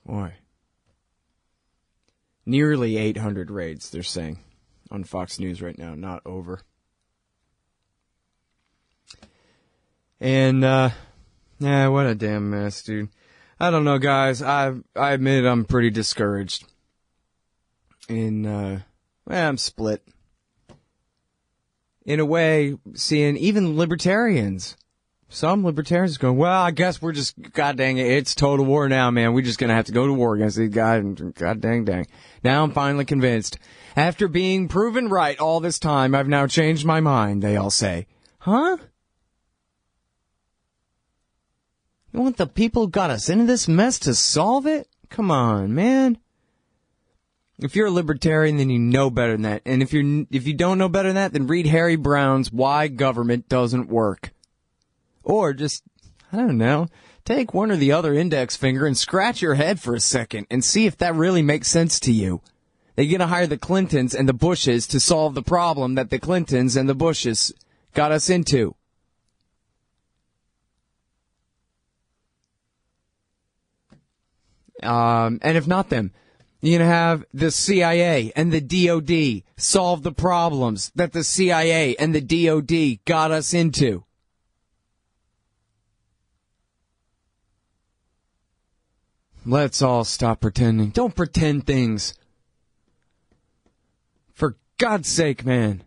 Boy. Nearly 800 raids, they're saying, on Fox News right now, not over. And, what a damn mess, dude. I don't know, guys. I admit I'm pretty discouraged. I'm split. In a way, seeing even libertarians. Some libertarians going, well, I guess we're just, god dang it, it's total war now, man. We're just going to have to go to war against these guys. And god dang. Now I'm finally convinced. After being proven right all this time, I've now changed my mind, they all say. Huh? You want the people who got us into this mess to solve it? Come on, man. If you're a libertarian, then you know better than that. And if you don't know better than that, then read Harry Brown's Why Government Doesn't Work. Or just, I don't know, take one or the other index finger and scratch your head for a second and see if that really makes sense to you. They're going to hire the Clintons and the Bushes to solve the problem that the Clintons and the Bushes got us into. And if not them, you're going to have the CIA and the DOD solve the problems that the CIA and the DOD got us into. Let's all stop pretending. Don't pretend things. For God's sake, man.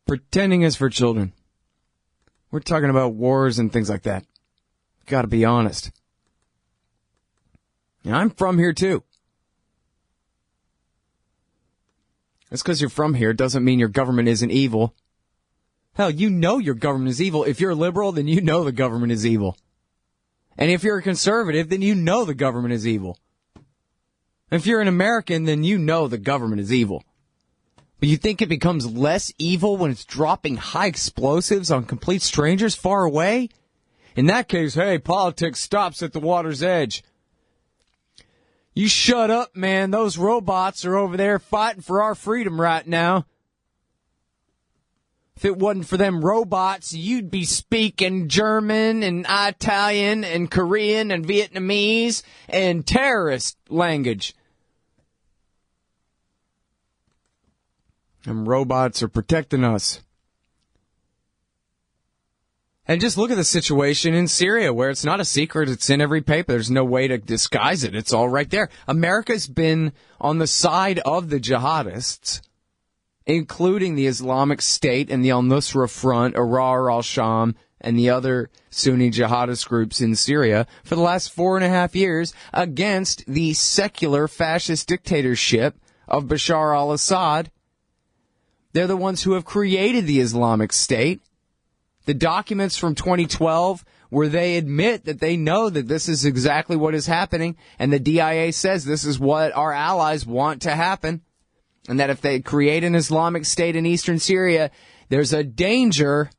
Pretending is for children. We're talking about wars and things like that. Gotta be honest. And I'm from here too. Just because you're from here doesn't mean your government isn't evil. Hell, you know your government is evil. If you're a liberal, then you know the government is evil. And if you're a conservative, then you know the government is evil. If you're an American, then you know the government is evil. But you think it becomes less evil when it's dropping high explosives on complete strangers far away? In that case, hey, politics stops at the water's edge. You shut up, man. Those robots are over there fighting for our freedom right now. If it wasn't for them robots, you'd be speaking German and Italian and Korean and Vietnamese and terrorist language. Them robots are protecting us. And just look at the situation in Syria, where it's not a secret. It's in every paper. There's no way to disguise it. It's all right there. America's been on the side of the jihadists, including the Islamic State and the al-Nusra Front, Ahrar al-Sham, and the other Sunni jihadist groups in Syria for the last 4.5 years against the secular fascist dictatorship of Bashar al-Assad. They're the ones who have created the Islamic State. The documents from 2012 where they admit that they know that this is exactly what is happening, and the DIA says this is what our allies want to happen. And that if they create an Islamic State in eastern Syria, there's a danger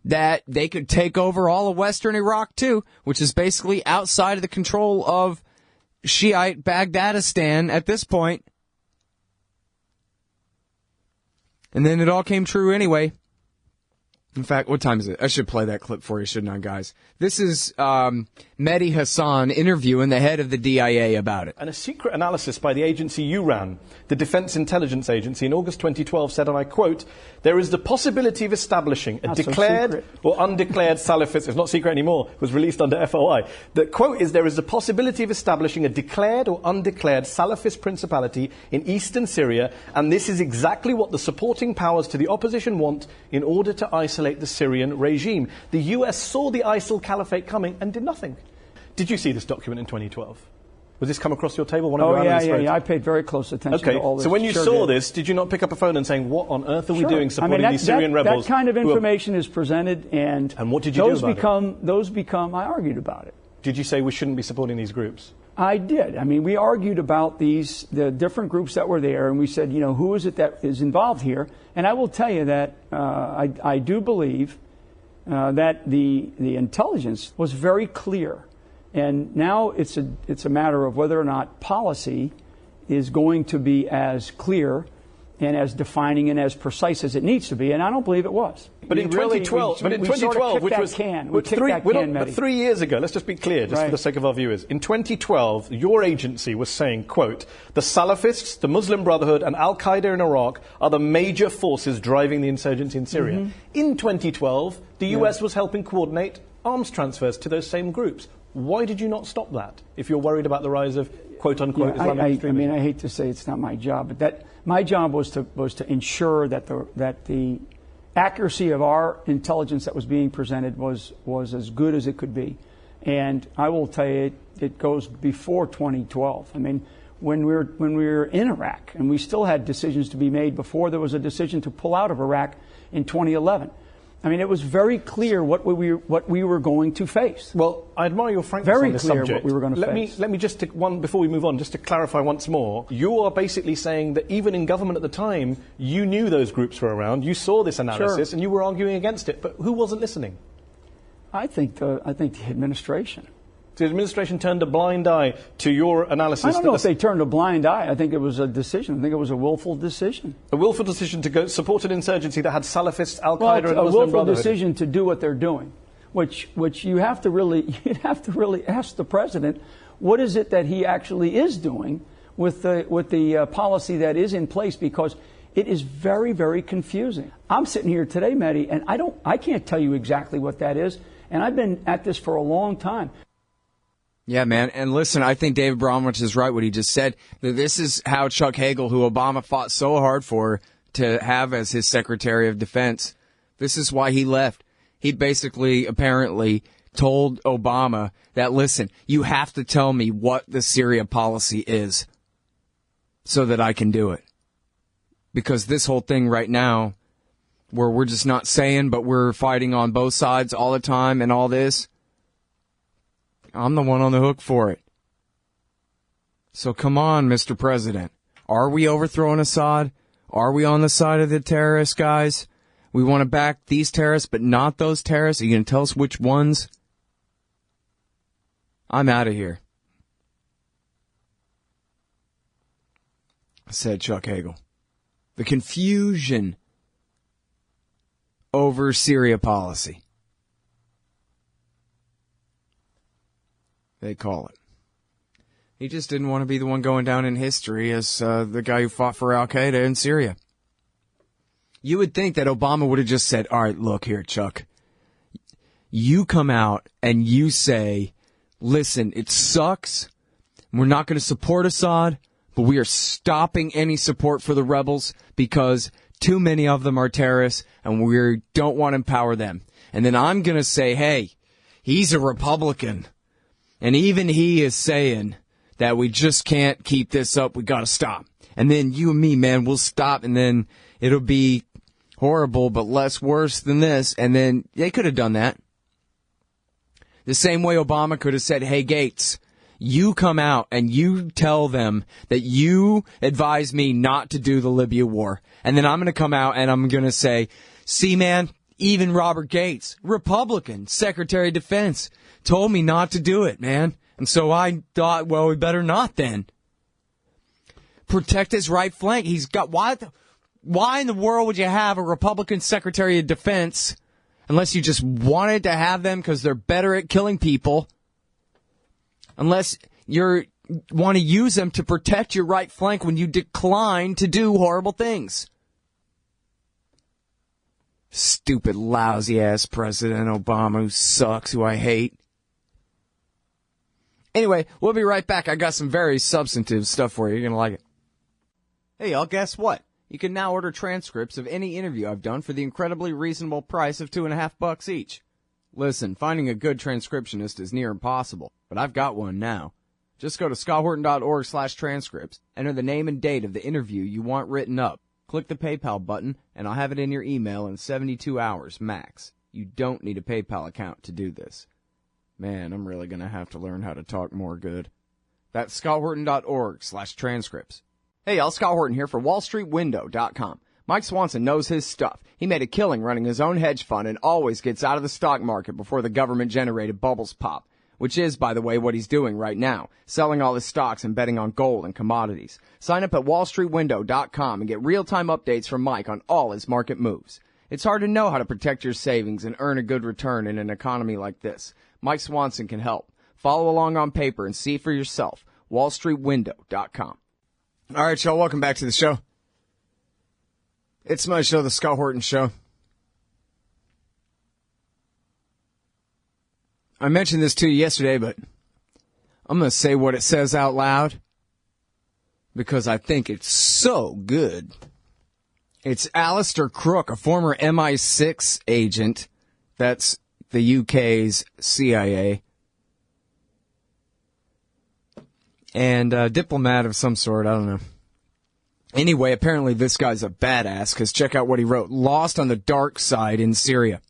that they could take over all of western Iraq too, which is basically outside of the control of Shiite Baghdadistan at this point. And then it all came true anyway. In fact, what time is it? I should play that clip for you, shouldn't I, guys? This is Mehdi Hassan interviewing the head of the DIA about it. And a secret analysis by the agency you ran, the Defense Intelligence Agency, in August 2012 said, and I quote, there is the possibility of establishing a declared or undeclared Salafist, it's not secret anymore, it was released under FOI. The quote is, there is the possibility of establishing a declared or undeclared Salafist principality in eastern Syria, and this is exactly what the supporting powers to the opposition want in order to isolate the Syrian regime. The US saw the ISIL caliphate coming and did nothing. Did you see this document in 2012? Was this come across your table? Yeah. I paid very close attention to all this. So when you saw this, did you not pick up a phone and saying, what on earth are we doing supporting these Syrian rebels? That kind of information is presented, and what did you do about it? I argued about it. Did you say we shouldn't be supporting these groups? I did. I mean, we argued about the different groups that were there, and we said, who is it that is involved here? And I will tell you that I do believe that the intelligence was very clear. And now it's a matter of whether or not policy is going to be as clear and as defining and as precise as it needs to be, and I don't believe it was. But in 2012, which was 3 years ago, let's just be clear, just for the sake of our viewers. In 2012, your agency was saying, quote, the Salafists, the Muslim Brotherhood, and Al-Qaeda in Iraq are the major forces driving the insurgency in Syria. In 2012, the US was helping coordinate arms transfers to those same groups. Why did you not stop that if you're worried about the rise of quote-unquote Islamic extremism? I hate to say it's not my job, but my job was to ensure that the accuracy of our intelligence that was being presented was as good as it could be. And I will tell you, it goes before 2012. I mean, when we were in Iraq, and we still had decisions to be made before there was a decision to pull out of Iraq in 2011. I mean, it was very clear what we were going to face. Well, I admire your frankness very on this clear subject. What we were going to face. Let me just take one before we move on, just to clarify once more. You are basically saying that even in government at the time, you knew those groups were around, you saw this analysis, and you were arguing against it. But who wasn't listening? I think the administration. The administration turned a blind eye to your analysis. I don't know if they turned a blind eye. I think it was a decision. I think it was a willful decision. A willful decision to go support an insurgency that had Salafists, Al-Qaeda, and Muslim Brotherhood. A willful decision to do what they're doing, which you'd have to really ask the president, what is it that he actually is doing with the policy that is in place, because it is very, very confusing. I'm sitting here today, Mehdi, and I can't tell you exactly what that is, and I've been at this for a long time. Yeah, man. And listen, I think David Bromwich is right what he just said. This is how Chuck Hagel, who Obama fought so hard for to have as his Secretary of Defense, this is why he left. He basically, apparently, told Obama that, listen, you have to tell me what the Syria policy is so that I can do it. Because this whole thing right now, where we're just not saying, but we're fighting on both sides all the time and all this, I'm the one on the hook for it. So come on, Mr. President. Are we overthrowing Assad? Are we on the side of the terrorists, guys? We want to back these terrorists, but not those terrorists? Are you going to tell us which ones? I'm out of here, said Chuck Hagel. The confusion over Syria policy, they call it. He just didn't want to be the one going down in history as the guy who fought for Al-Qaeda in Syria. You would think that Obama would have just said, all right, look here, Chuck. You come out and you say, listen, it sucks. We're not going to support Assad, but we are stopping any support for the rebels because too many of them are terrorists and we don't want to empower them. And then I'm going to say, hey, he's a Republican. And even he is saying that we just can't keep this up. We got to stop. And then you and me, man, we'll stop. And then it'll be horrible, but less worse than this. And then they could have done that. The same way Obama could have said, hey, Gates, you come out and you tell them that you advise me not to do the Libya war. And then I'm going to come out and I'm going to say, see, man, even Robert Gates, Republican, Secretary of Defense, told me not to do it, man. And so I thought, well, we better not then. Protect his right flank. He's got, why in the world would you have a Republican Secretary of Defense unless you just wanted to have them because they're better at killing people? Unless you want to use them to protect your right flank when you decline to do horrible things. Stupid, lousy-ass President Obama who sucks, who I hate. Anyway, we'll be right back. I got some very substantive stuff for you. You're going to like it. Hey, y'all, guess what? You can now order transcripts of any interview I've done for the incredibly reasonable price of $2.50 each. Listen, finding a good transcriptionist is near impossible, but I've got one now. Just go to scotthorton.org/transcripts, enter the name and date of the interview you want written up, click the PayPal button, and I'll have it in your email in 72 hours max. You don't need a PayPal account to do this. Man, I'm really going to have to learn how to talk more good. That's scotthorton.org/transcripts. Hey, y'all, Scott Horton here for WallStreetWindow.com. Mike Swanson knows his stuff. He made a killing running his own hedge fund and always gets out of the stock market before the government-generated bubbles pop, which is, by the way, what he's doing right now, selling all his stocks and betting on gold and commodities. Sign up at WallStreetWindow.com and get real-time updates from Mike on all his market moves. It's hard to know how to protect your savings and earn a good return in an economy like this. Mike Swanson can help. Follow along on paper and see for yourself. WallStreetWindow.com. All right, y'all, welcome back to the show. It's my show, The Scott Horton Show. I mentioned this to you yesterday, but I'm going to say what it says out loud because I think it's so good. It's Alistair Crook, a former MI6 agent. That's the UK's CIA. And a diplomat of some sort, I don't know. Anyway, apparently this guy's a badass, because check out what he wrote. Lost on the dark side in Syria.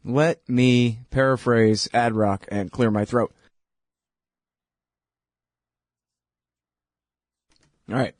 Let me paraphrase Ad Rock and clear my throat. All right.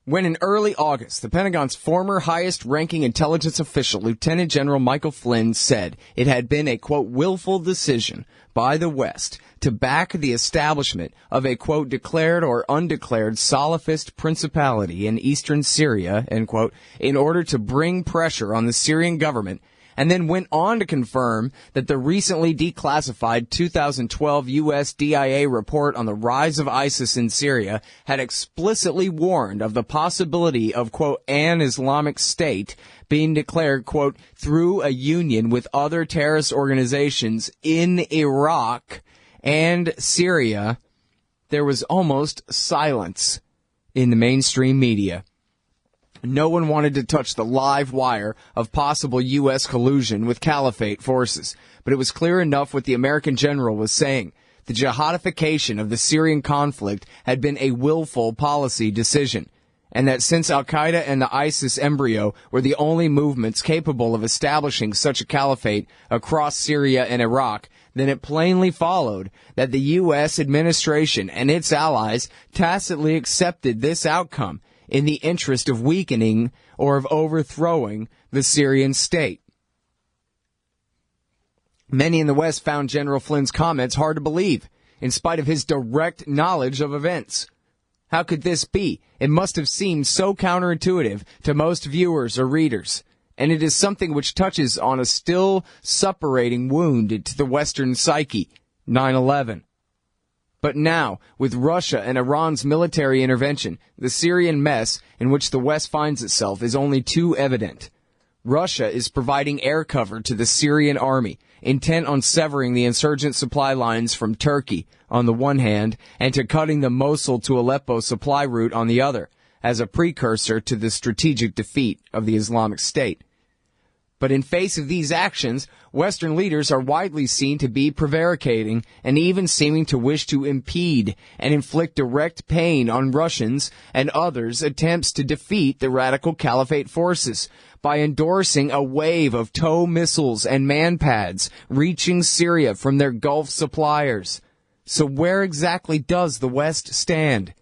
When in early August, the Pentagon's former highest-ranking intelligence official, Lieutenant General Michael Flynn, said it had been a, quote, willful decision by the West to back the establishment of a, quote, declared or undeclared Salafist principality in eastern Syria, end quote, in order to bring pressure on the Syrian government, and then went on to confirm that the recently declassified 2012 U.S. DIA report on the rise of ISIS in Syria had explicitly warned of the possibility of, quote, an Islamic State being declared, quote, through a union with other terrorist organizations in Iraq and Syria. There was almost silence in the mainstream media. No one wanted to touch the live wire of possible U.S. collusion with caliphate forces, but it was clear enough what the American general was saying. The jihadification of the Syrian conflict had been a willful policy decision, and that since Al-Qaeda and the ISIS embryo were the only movements capable of establishing such a caliphate across Syria and Iraq, then it plainly followed that the U.S. administration and its allies tacitly accepted this outcome in the interest of weakening or of overthrowing the Syrian state. Many in the West found General Flynn's comments hard to believe, in spite of his direct knowledge of events. How could this be? It must have seemed so counterintuitive to most viewers or readers, and it is something which touches on a still suppurating wound to the Western psyche, 9/11. But now, with Russia and Iran's military intervention, the Syrian mess in which the West finds itself is only too evident. Russia is providing air cover to the Syrian army, intent on severing the insurgent supply lines from Turkey on the one hand, and to cutting the Mosul to Aleppo supply route on the other, as a precursor to the strategic defeat of the Islamic State. But in face of these actions, Western leaders are widely seen to be prevaricating and even seeming to wish to impede and inflict direct pain on Russians and others' attempts to defeat the radical caliphate forces by endorsing a wave of TOW missiles and manpads reaching Syria from their Gulf suppliers. So where exactly does the West stand?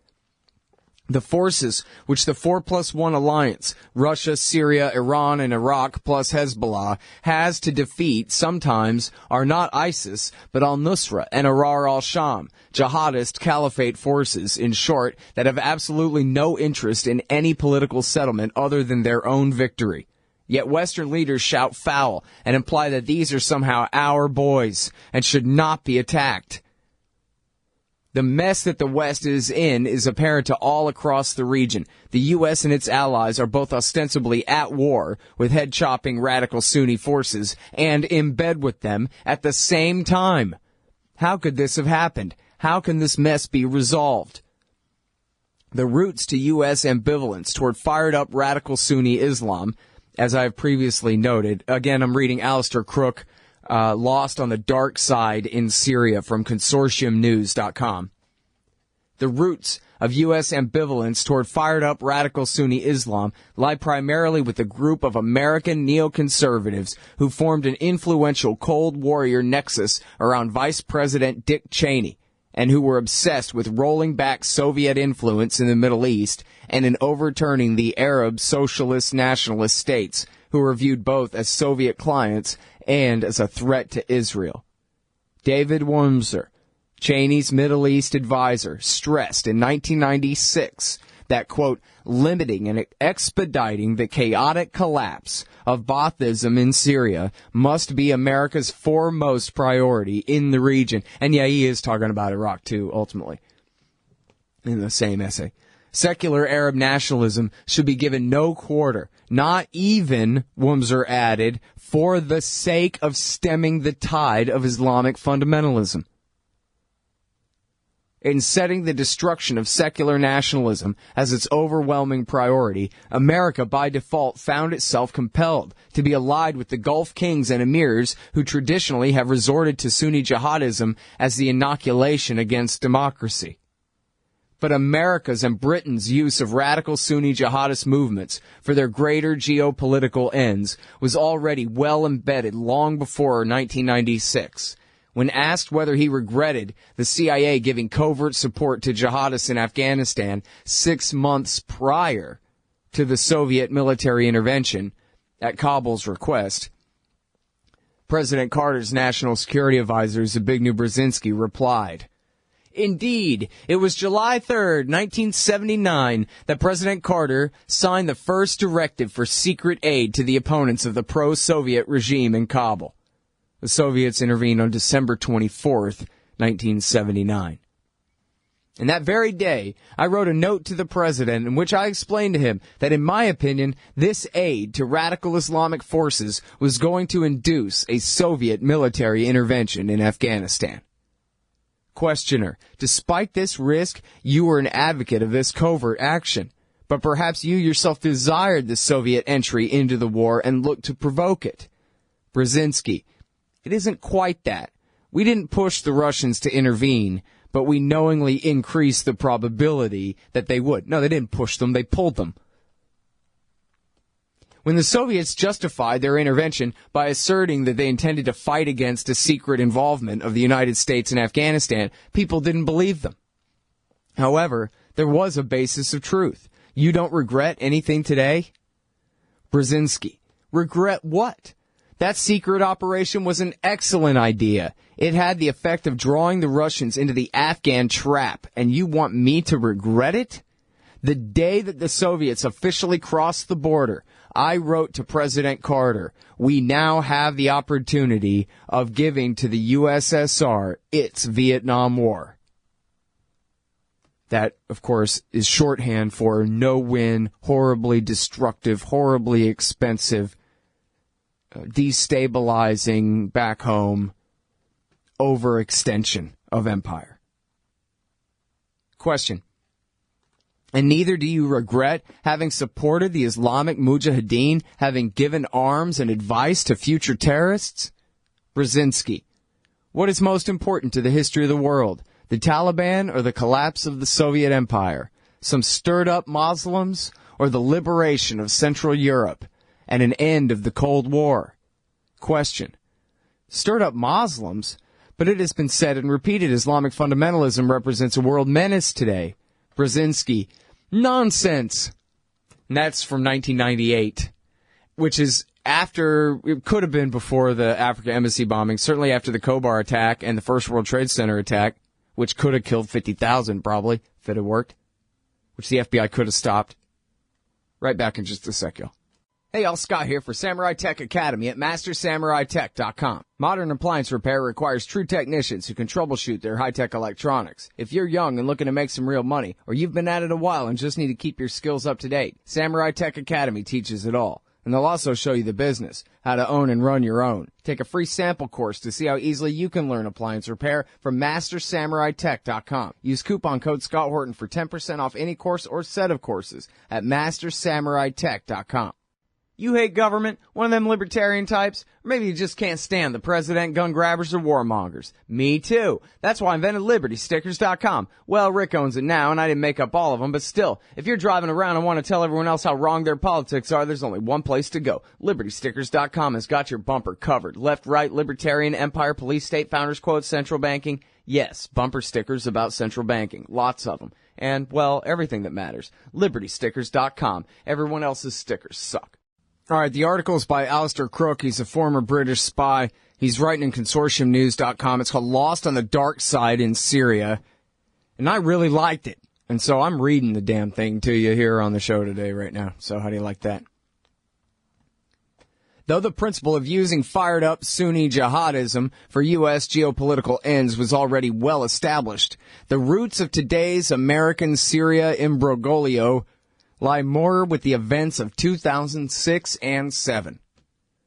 The forces which the 4+1 alliance, Russia, Syria, Iran, and Iraq plus Hezbollah, has to defeat sometimes are not ISIS, but al-Nusra and Ahrar al-Sham, jihadist caliphate forces, in short, that have absolutely no interest in any political settlement other than their own victory. Yet Western leaders shout foul and imply that these are somehow our boys and should not be attacked. The mess that the West is in is apparent to all across the region. The U.S. and its allies are both ostensibly at war with head-chopping radical Sunni forces and in bed with them at the same time. How could this have happened? How can this mess be resolved? The roots to U.S. ambivalence toward fired-up radical Sunni Islam, as I have previously noted, again, I'm reading Alistair Crook, Lost on the Dark Side in Syria from consortiumnews.com. The roots of U.S. ambivalence toward fired-up radical Sunni Islam lie primarily with a group of American neoconservatives who formed an influential Cold Warrior nexus around Vice President Dick Cheney, and who were obsessed with rolling back Soviet influence in the Middle East and in overturning the Arab socialist nationalist states, who were viewed both as Soviet clients and as a threat to Israel. David Wurmser, Cheney's Middle East advisor, stressed in 1996 that, quote, limiting and expediting the chaotic collapse of Baathism in Syria must be America's foremost priority in the region. And yeah, he is talking about Iraq too, ultimately, in the same essay. Secular Arab nationalism should be given no quarter, not even, Wurmser added, for the sake of stemming the tide of Islamic fundamentalism. In setting the destruction of secular nationalism as its overwhelming priority, America by default found itself compelled to be allied with the Gulf kings and emirs who traditionally have resorted to Sunni jihadism as the inoculation against democracy. But America's and Britain's use of radical Sunni jihadist movements for their greater geopolitical ends was already well embedded long before 1996. When asked whether he regretted the CIA giving covert support to jihadists in Afghanistan 6 months prior to the Soviet military intervention at Kabul's request, President Carter's national security advisor, Zbigniew Brzezinski, replied, "Indeed, it was July 3rd, 1979, that President Carter signed the first directive for secret aid to the opponents of the pro-Soviet regime in Kabul. The Soviets intervened on December 24th, 1979. And that very day, I wrote a note to the president in which I explained to him that, in my opinion, this aid to radical Islamic forces was going to induce a Soviet military intervention in Afghanistan." Questioner: despite this risk, you were an advocate of this covert action, but perhaps you yourself desired the Soviet entry into the war and looked to provoke it. Brzezinski: it isn't quite that. We didn't push the Russians to intervene, but we knowingly increased the probability that they would. No, they didn't push them, they pulled them. When the Soviets justified their intervention by asserting that they intended to fight against a secret involvement of the United States in Afghanistan, people didn't believe them. However, there was a basis of truth. You don't regret anything today? Brzezinski: regret what? That secret operation was an excellent idea. It had the effect of drawing the Russians into the Afghan trap, and you want me to regret it? The day that the Soviets officially crossed the border, I wrote to President Carter, we now have the opportunity of giving to the USSR its Vietnam War. That, of course, is shorthand for no-win, horribly destructive, horribly expensive, destabilizing back home overextension of empire. Question: and neither do you regret having supported the Islamic Mujahideen, having given arms and advice to future terrorists? Brzezinski: what is most important to the history of the world, the Taliban or the collapse of the Soviet Empire, some stirred-up Muslims or the liberation of Central Europe and an end of the Cold War? Question: stirred-up Muslims? But it has been said and repeated Islamic fundamentalism represents a world menace today. Brzezinski: nonsense. And that's from 1998, which is after, it could have been before the Africa Embassy bombing, certainly after the Khobar attack and the First World Trade Center attack, which could have killed 50,000 probably, if it had worked, which the FBI could have stopped. Right back in just a sec, y'all. Hey, y'all, Scott here for Samurai Tech Academy at MasterSamuraiTech.com. Modern appliance repair requires true technicians who can troubleshoot their high-tech electronics. If you're young and looking to make some real money, or you've been at it a while and just need to keep your skills up to date, Samurai Tech Academy teaches it all. And they'll also show you the business, how to own and run your own. Take a free sample course to see how easily you can learn appliance repair from MasterSamuraiTech.com. Use coupon code Scott Horton for 10% off any course or set of courses at MasterSamuraiTech.com. You hate government, one of them libertarian types, or maybe you just can't stand the president, gun grabbers, or warmongers. Me too. That's why I invented LibertyStickers.com. Well, Rick owns it now, and I didn't make up all of them, but still, if you're driving around and want to tell everyone else how wrong their politics are, there's only one place to go. LibertyStickers.com has got your bumper covered. Left, right, libertarian, empire, police, state, founders quote, central banking. Yes, bumper stickers about central banking. Lots of them. And, well, everything that matters. LibertyStickers.com. Everyone else's stickers suck. All right, the article is by Alistair Crook. He's a former British spy. He's writing in consortiumnews.com. It's called Lost on the Dark Side in Syria. And I really liked it. And so I'm reading the damn thing to you here on the show today right now. So how do you like that? Though the principle of using fired-up Sunni jihadism for U.S. geopolitical ends was already well established, the roots of today's American Syria imbroglio lie more with the events of 2006 and 7.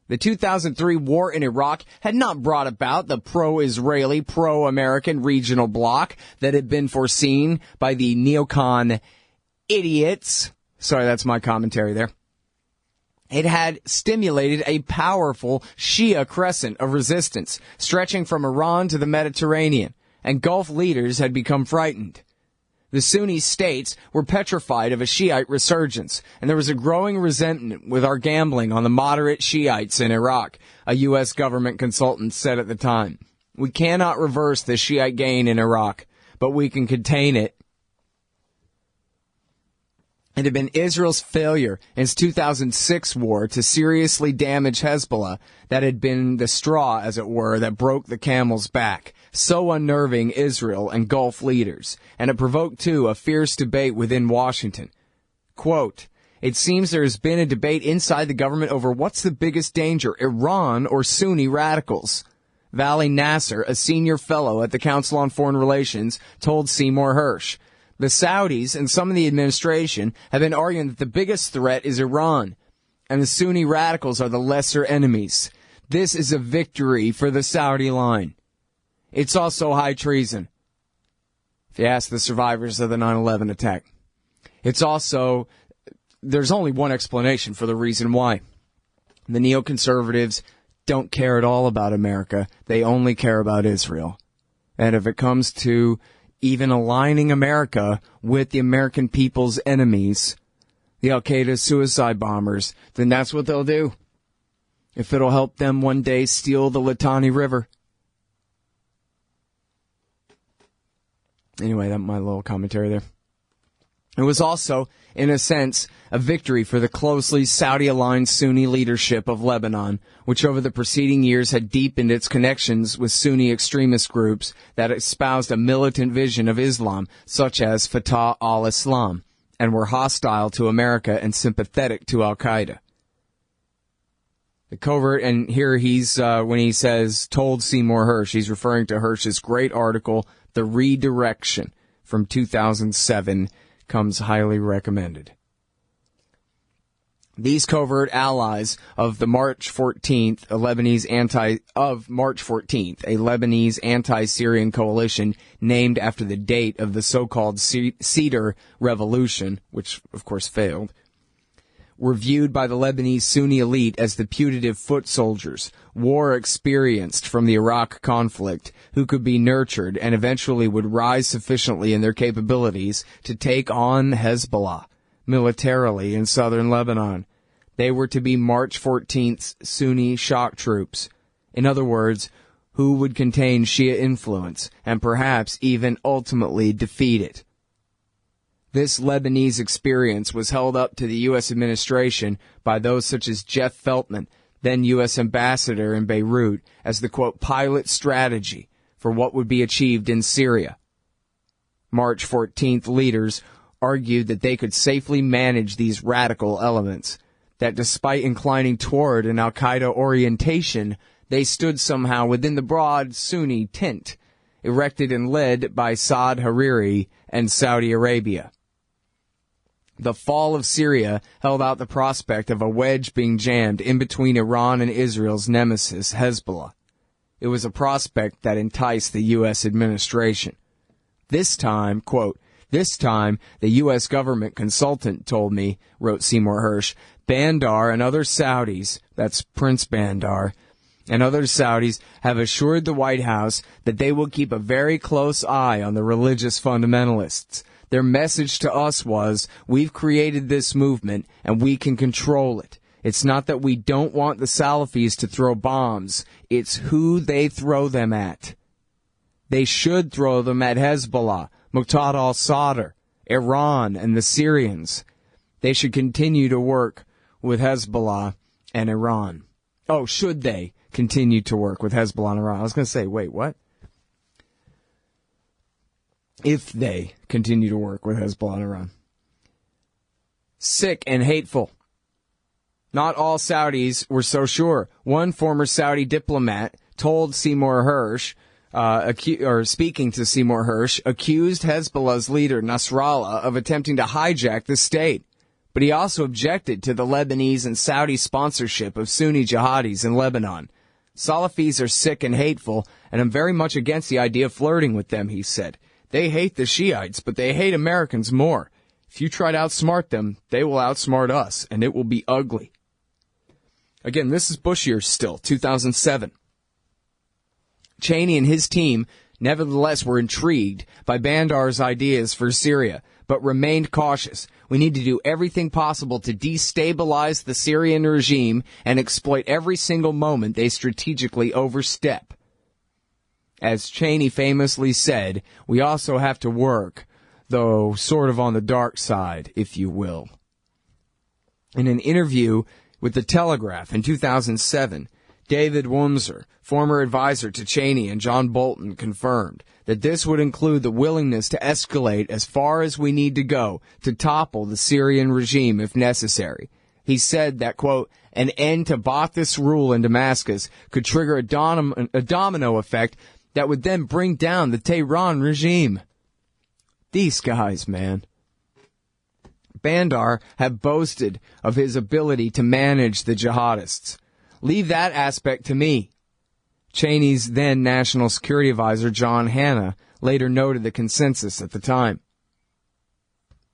The 2003 war in Iraq had not brought about the pro-Israeli, pro-American regional bloc that had been foreseen by the neocon idiots. Sorry, that's my commentary there. It had stimulated a powerful Shia crescent of resistance, stretching from Iran to the Mediterranean, and Gulf leaders had become frightened. The Sunni states were petrified of a Shiite resurgence, and there was a growing resentment with our gambling on the moderate Shiites in Iraq, a U.S. government consultant said at the time. We cannot reverse the Shiite gain in Iraq, but we can contain it. It had been Israel's failure in its 2006 war to seriously damage Hezbollah that had been the straw, as it were, that broke the camel's back, so unnerving Israel and Gulf leaders, and it provoked, too, a fierce debate within Washington. Quote, it seems there has been a debate inside the government over what's the biggest danger, Iran or Sunni radicals. Vali Nasser, a senior fellow at the Council on Foreign Relations, told Seymour Hersh. The Saudis and some of the administration have been arguing that the biggest threat is Iran, and the Sunni radicals are the lesser enemies. This is a victory for the Saudi line. It's also high treason, if you ask the survivors of the 9/11 attack. It's also, there's only one explanation for the reason why. The neoconservatives don't care at all about America. They only care about Israel. And if it comes to even aligning America with the American people's enemies, the Al-Qaeda suicide bombers, then that's what they'll do. If it'll help them one day steal the Litani River. Anyway, that's my little commentary there. It was also, in a sense, a victory for the closely Saudi-aligned Sunni leadership of Lebanon, which over the preceding years had deepened its connections with Sunni extremist groups that espoused a militant vision of Islam, such as Fatah al-Islam, and were hostile to America and sympathetic to al-Qaeda. The covert, and here he's, when he says, told Seymour Hersh, he's referring to Hersh's great article, The Redirection, from 2007, comes highly recommended. These covert allies of the March 14th, a Lebanese anti-Syrian coalition named after the date of the so-called Cedar Revolution, which of course failed, were viewed by the Lebanese Sunni elite as the putative foot soldiers, war experienced from the Iraq conflict, who could be nurtured and eventually would rise sufficiently in their capabilities to take on Hezbollah militarily in southern Lebanon. They were to be March 14th's Sunni shock troops. In other words, who would contain Shia influence and perhaps even ultimately defeat it. This Lebanese experience was held up to the U.S. administration by those such as Jeff Feltman, then U.S. ambassador in Beirut, as the, quote, pilot strategy for what would be achieved in Syria. March 14th leaders argued that they could safely manage these radical elements, that despite inclining toward an al-Qaeda orientation, they stood somehow within the broad Sunni tent, erected and led by Saad Hariri and Saudi Arabia. The fall of Syria held out the prospect of a wedge being jammed in between Iran and Israel's nemesis, Hezbollah. It was a prospect that enticed the U.S. administration. This time, quote, this time, the U.S. government consultant told me, wrote Seymour Hersh, Bandar and other Saudis, that's Prince Bandar, and other Saudis have assured the White House that they will keep a very close eye on the religious fundamentalists. Their message to us was, we've created this movement and we can control it. It's not that we don't want the Salafis to throw bombs. It's who they throw them at. They should throw them at Hezbollah, Muqtada al-Sadr, Iran, and the Syrians. They should continue to work with Hezbollah and Iran. Oh, should they continue to work with Hezbollah and Iran? I was going to say, wait, what? If they continue to work with Hezbollah and Iran. Sick and hateful. Not all Saudis were so sure. One former Saudi diplomat told Seymour Hersh, speaking to Seymour Hersh, accused Hezbollah's leader Nasrallah of attempting to hijack the state. But he also objected to the Lebanese and Saudi sponsorship of Sunni jihadis in Lebanon. Salafis are sick and hateful, and I'm very much against the idea of flirting with them, he said. They hate the Shiites, but they hate Americans more. If you try to outsmart them, they will outsmart us, and it will be ugly. Again, this is Bush years still, 2007. Cheney and his team nevertheless were intrigued by Bandar's ideas for Syria, but remained cautious. We need to do everything possible to destabilize the Syrian regime and exploit every single moment they strategically overstep. As Cheney famously said, we also have to work, though sort of on the dark side, if you will. In an interview with The Telegraph in 2007, David Wurmser, former advisor to Cheney and John Bolton, confirmed that this would include the willingness to escalate as far as we need to go to topple the Syrian regime if necessary. He said that, quote, an end to Ba'athist rule in Damascus could trigger a domino effect that would then bring down the Tehran regime. These guys, man. Bandar had boasted of his ability to manage the jihadists. Leave that aspect to me. Cheney's then National Security Advisor, John Hanna, later noted the consensus at the time.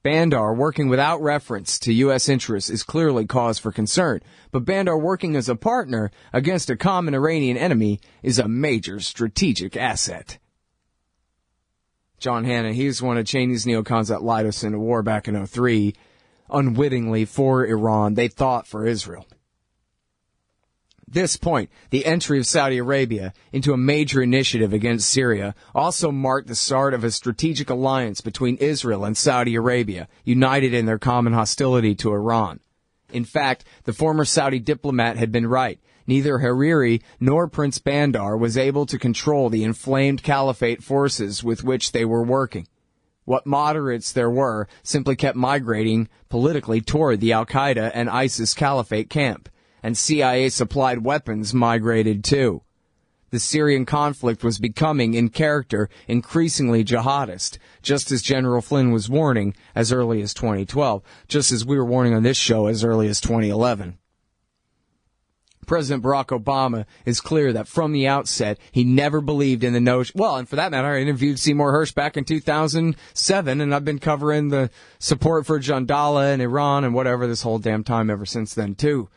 Bandar working without reference to U.S. interests is clearly cause for concern, but Bandar working as a partner against a common Iranian enemy is a major strategic asset. John Hanna, he's one of Cheney's neocons that lied us into war back in 2003, unwittingly for Iran. They thought for Israel. This point, the entry of Saudi Arabia into a major initiative against Syria also marked the start of a strategic alliance between Israel and Saudi Arabia, united in their common hostility to Iran. In fact, the former Saudi diplomat had been right. Neither Hariri nor Prince Bandar was able to control the inflamed caliphate forces with which they were working. What moderates there were simply kept migrating politically toward the Al-Qaeda and ISIS caliphate camp. And CIA-supplied weapons migrated too. The Syrian conflict was becoming, in character, increasingly jihadist, just as General Flynn was warning as early as 2012, just as we were warning on this show as early as 2011. President Barack Obama is clear that from the outset, he never believed in the notion, well, and for that matter, I interviewed Seymour Hersh back in 2007, and I've been covering the support for Jandala and Iran and whatever this whole damn time ever since then, too.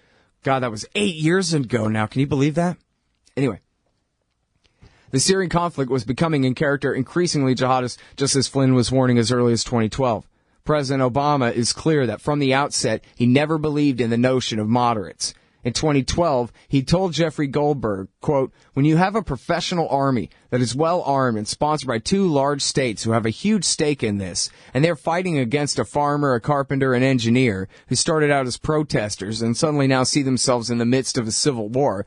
God, that was 8 years ago now. Can you believe that? Anyway, the Syrian conflict was becoming in character increasingly jihadist, just as Flynn was warning as early as 2012. President Obama is clear that from the outset, he never believed in the notion of moderates. In 2012, he told Jeffrey Goldberg, quote, when you have a professional army that is well armed and sponsored by two large states who have a huge stake in this, and they're fighting against a farmer, a carpenter, an engineer who started out as protesters and suddenly now see themselves in the midst of a civil war,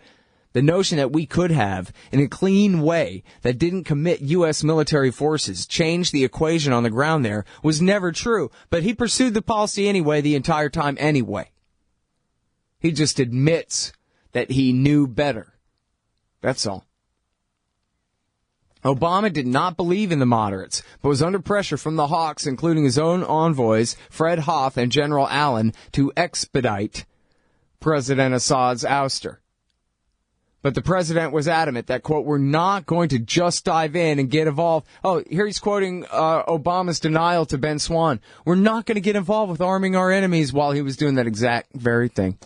the notion that we could have, in a clean way that didn't commit U.S. military forces, change the equation on the ground there was never true. But he pursued the policy anyway the entire time anyway. He just admits that he knew better. That's all. Obama did not believe in the moderates, but was under pressure from the hawks, including his own envoys, Fred Hoff and General Allen, to expedite President Assad's ouster. But the president was adamant that, quote, we're not going to just dive in and get involved. Oh, here he's quoting Obama's denial to Ben Swann. We're not going to get involved with arming our enemies, while he was doing that exact very thing.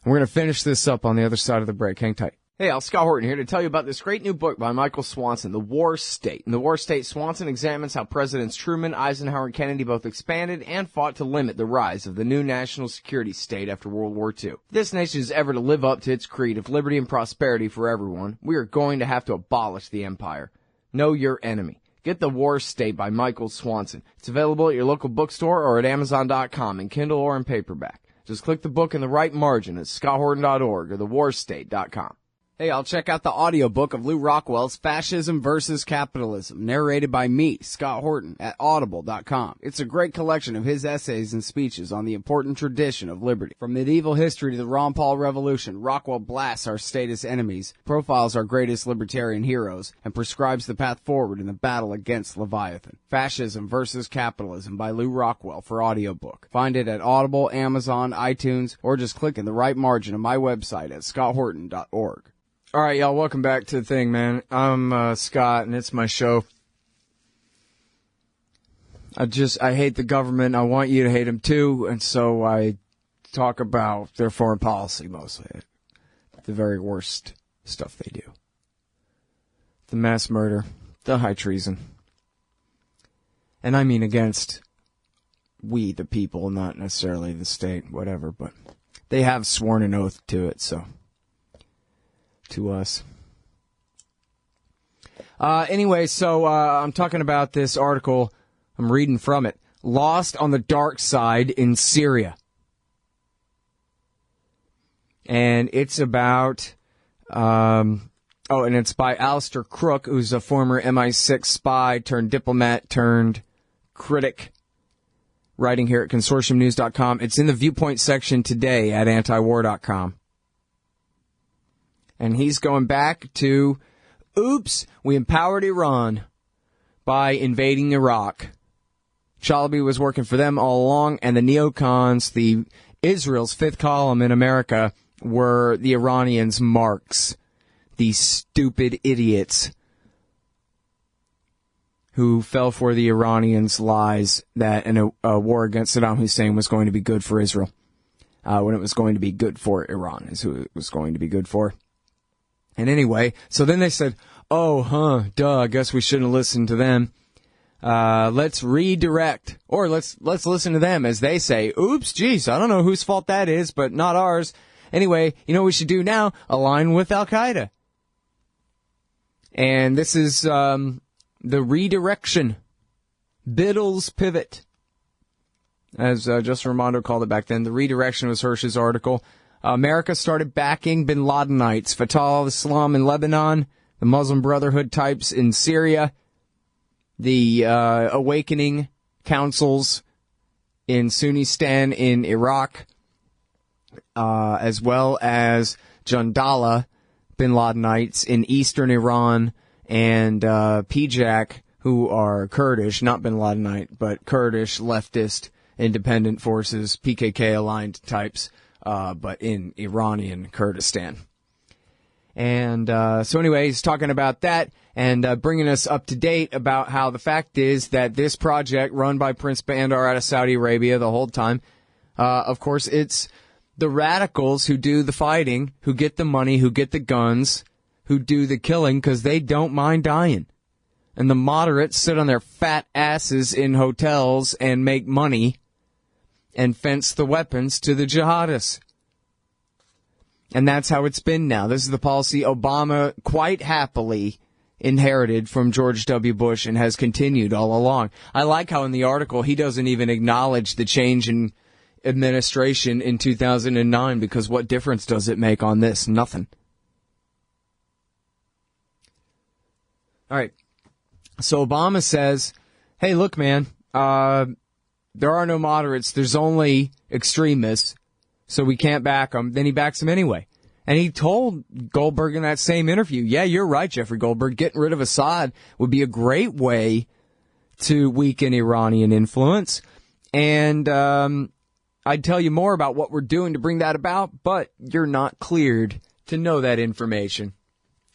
We're going to finish this up on the other side of the break. Hang tight. Hey, Scott Horton here to tell you about this great new book by Michael Swanson, The War State. In The War State, Swanson examines how Presidents Truman, Eisenhower, and Kennedy both expanded and fought to limit the rise of the new national security state after World War II. If this nation is ever to live up to its creed of liberty and prosperity for everyone, we are going to have to abolish the empire. Know your enemy. Get The War State by Michael Swanson. It's available at your local bookstore or at Amazon.com in Kindle or in paperback. Just click the book in the right margin at scotthorton.org or thewarstate.com. Hey, I'll check out the audiobook of Lew Rockwell's Fascism versus Capitalism, narrated by me, Scott Horton, at audible.com. It's a great collection of his essays and speeches on the important tradition of liberty. From medieval history to the Ron Paul Revolution, Rockwell blasts our statist enemies, profiles our greatest libertarian heroes, and prescribes the path forward in the battle against Leviathan. Fascism versus Capitalism by Lew Rockwell for audiobook. Find it at Audible, Amazon, iTunes, or just click in the right margin of my website at scotthorton.org. All right, y'all, welcome back to the thing, man. I'm Scott, and it's my show. I hate the government. I want you to hate them, too, and so I talk about their foreign policy, mostly. The very worst stuff they do. The mass murder, the high treason. And I mean against we, the people, not necessarily the state, whatever, but they have sworn an oath to it, so... to us. Anyway, so I'm talking about this article. I'm reading from it. Lost on the Dark Side in Syria. And it's about... and it's by Alistair Crook, who's a former MI6 spy turned diplomat turned critic, writing here at consortiumnews.com. It's in the viewpoint section today at antiwar.com. And he's going back to, oops, we empowered Iran by invading Iraq. Chalabi was working for them all along, and the neocons, the Israel's fifth column in America, were the Iranians' marks. These stupid idiots who fell for the Iranians' lies that a war against Saddam Hussein was going to be good for Israel. When it was going to be good for Iran is who it was going to be good for. And anyway, so then they said, I guess we shouldn't listen to them. Let's redirect, or let's listen to them as they say, oops, geez, I don't know whose fault that is, but not ours. Anyway, you know what we should do now? Align with Al-Qaeda. And this is the redirection. Biddle's pivot. As Justin Raimondo called it back then. The redirection was Hirsch's article. America started backing bin Ladenites, Fatah al-Islam in Lebanon, the Muslim Brotherhood types in Syria, the awakening councils in Sunnistan in Iraq, as well as Jandala bin Ladenites in eastern Iran, and PJAK, who are Kurdish, not bin Ladenite, but Kurdish leftist independent forces, PKK-aligned types, but in Iranian Kurdistan. And so anyway, he's talking about that and bringing us up to date about how the fact is that this project run by Prince Bandar out of Saudi Arabia the whole time, of course, it's the radicals who do the fighting, who get the money, who get the guns, who do the killing because they don't mind dying. And the moderates sit on their fat asses in hotels and make money and fence the weapons to the jihadists. And that's how it's been now. This is the policy Obama quite happily inherited from George W. Bush and has continued all along. I like how in the article he doesn't even acknowledge the change in administration in 2009 because what difference does it make on this? Nothing. All right. So Obama says, hey, look, man, there are no moderates. There's only extremists, so we can't back them. Then he backs them anyway. And he told Goldberg in that same interview, yeah, you're right, Jeffrey Goldberg. Getting rid of Assad would be a great way to weaken Iranian influence. And I'd tell you more about what we're doing to bring that about, but you're not cleared to know that information.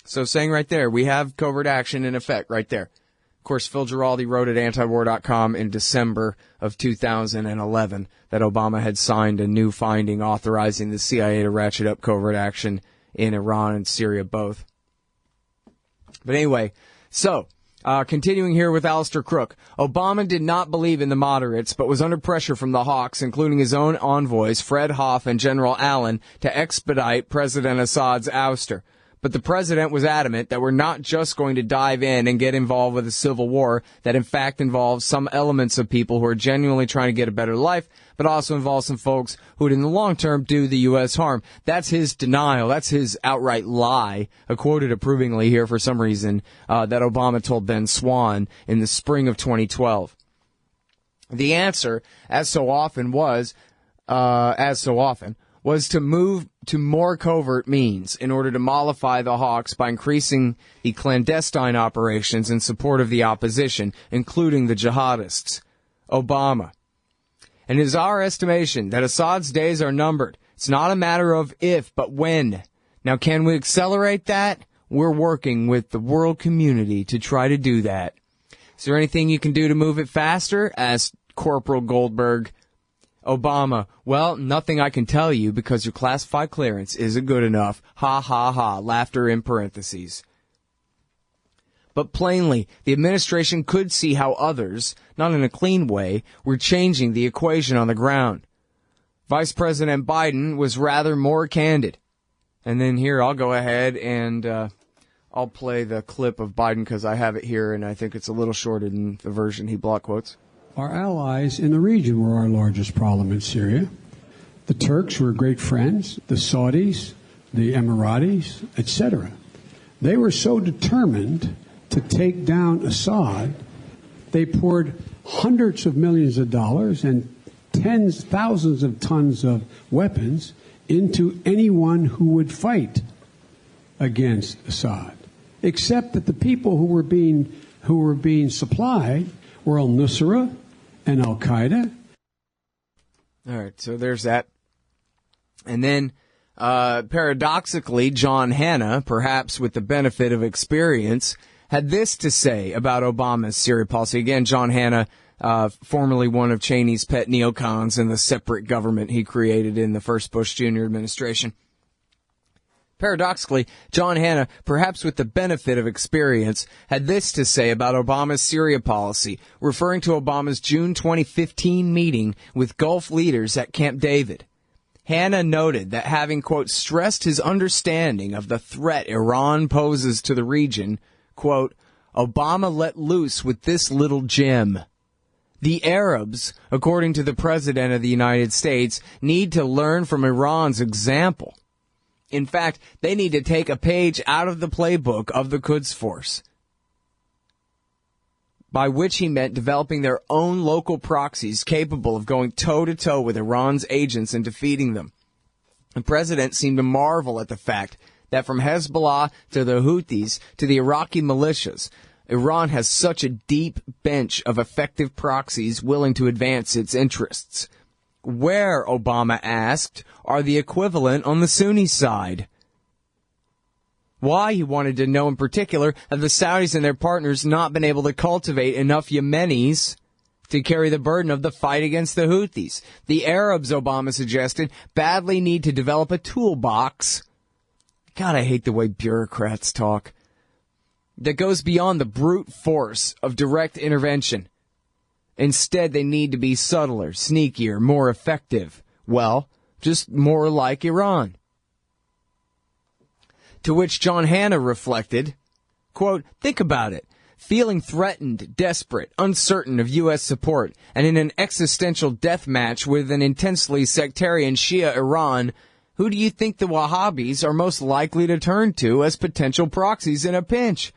So saying right there, we have covert action in effect right there. Of course, Phil Giraldi wrote at antiwar.com in December of 2011 that Obama had signed a new finding authorizing the CIA to ratchet up covert action in Iran and Syria both. But anyway, so continuing here with Alistair Crook. Obama did not believe in the moderates, but was under pressure from the hawks, including his own envoys, Fred Hoff and General Allen, to expedite President Assad's ouster. But the president was adamant that we're not just going to dive in and get involved with a civil war that in fact involves some elements of people who are genuinely trying to get a better life, but also involves some folks who would in the long term do the U.S. harm. That's his denial. That's his outright lie, quoted approvingly here for some reason, that Obama told Ben Swann in the spring of 2012. The answer, as so often, was to move to more covert means in order to mollify the hawks by increasing the clandestine operations in support of the opposition, including the jihadists. Obama. And it is our estimation that Assad's days are numbered. It's not a matter of if, but when. Now, can we accelerate that? We're working with the world community to try to do that. Is there anything you can do to move it faster? Asked Corporal Goldberg. Obama, well, nothing I can tell you because your classified clearance isn't good enough. Ha, ha, ha. Laughter in parentheses. But plainly, the administration could see how others, not in a clean way, were changing the equation on the ground. Vice President Biden was rather more candid. And then here, I'll go ahead and I'll play the clip of Biden because I have it here and I think it's a little shorter than the version he block quotes. Our allies in the region were our largest problem in Syria. The Turks were great friends, the Saudis, the Emiratis, etc. They were so determined to take down Assad, they poured hundreds of millions of dollars and thousands of tons of weapons into anyone who would fight against Assad, except that the people who were being supplied were al-Nusra and Al-Qaeda. All right, so there's that. And then, paradoxically, John Hanna, perhaps with the benefit of experience, had this to say about Obama's Syria policy. Again, John Hanna, formerly one of Cheney's pet neocons in the separate government he created in the first Bush Jr. administration. Paradoxically, John Hanna, perhaps with the benefit of experience, had this to say about Obama's Syria policy, referring to Obama's June 2015 meeting with Gulf leaders at Camp David. Hanna noted that having, quote, stressed his understanding of the threat Iran poses to the region, quote, Obama let loose with this little gem. The Arabs, according to the President of the United States, need to learn from Iran's example. In fact, they need to take a page out of the playbook of the Quds Force, by which he meant developing their own local proxies capable of going toe-to-toe with Iran's agents and defeating them. The president seemed to marvel at the fact that from Hezbollah to the Houthis to the Iraqi militias, Iran has such a deep bench of effective proxies willing to advance its interests. Where, Obama asked, are the equivalent on the Sunni side? Why, he wanted to know in particular, have the Saudis and their partners not been able to cultivate enough Yemenis to carry the burden of the fight against the Houthis? The Arabs, Obama suggested, badly need to develop a toolbox. God, I hate the way bureaucrats talk. That goes beyond the brute force of direct intervention. Instead, they need to be subtler, sneakier, more effective. Well, just more like Iran. To which John Hanna reflected, quote, think about it. Feeling threatened, desperate, uncertain of U.S. support, and in an existential death match with an intensely sectarian Shia Iran, who do you think the Wahhabis are most likely to turn to as potential proxies in a pinch?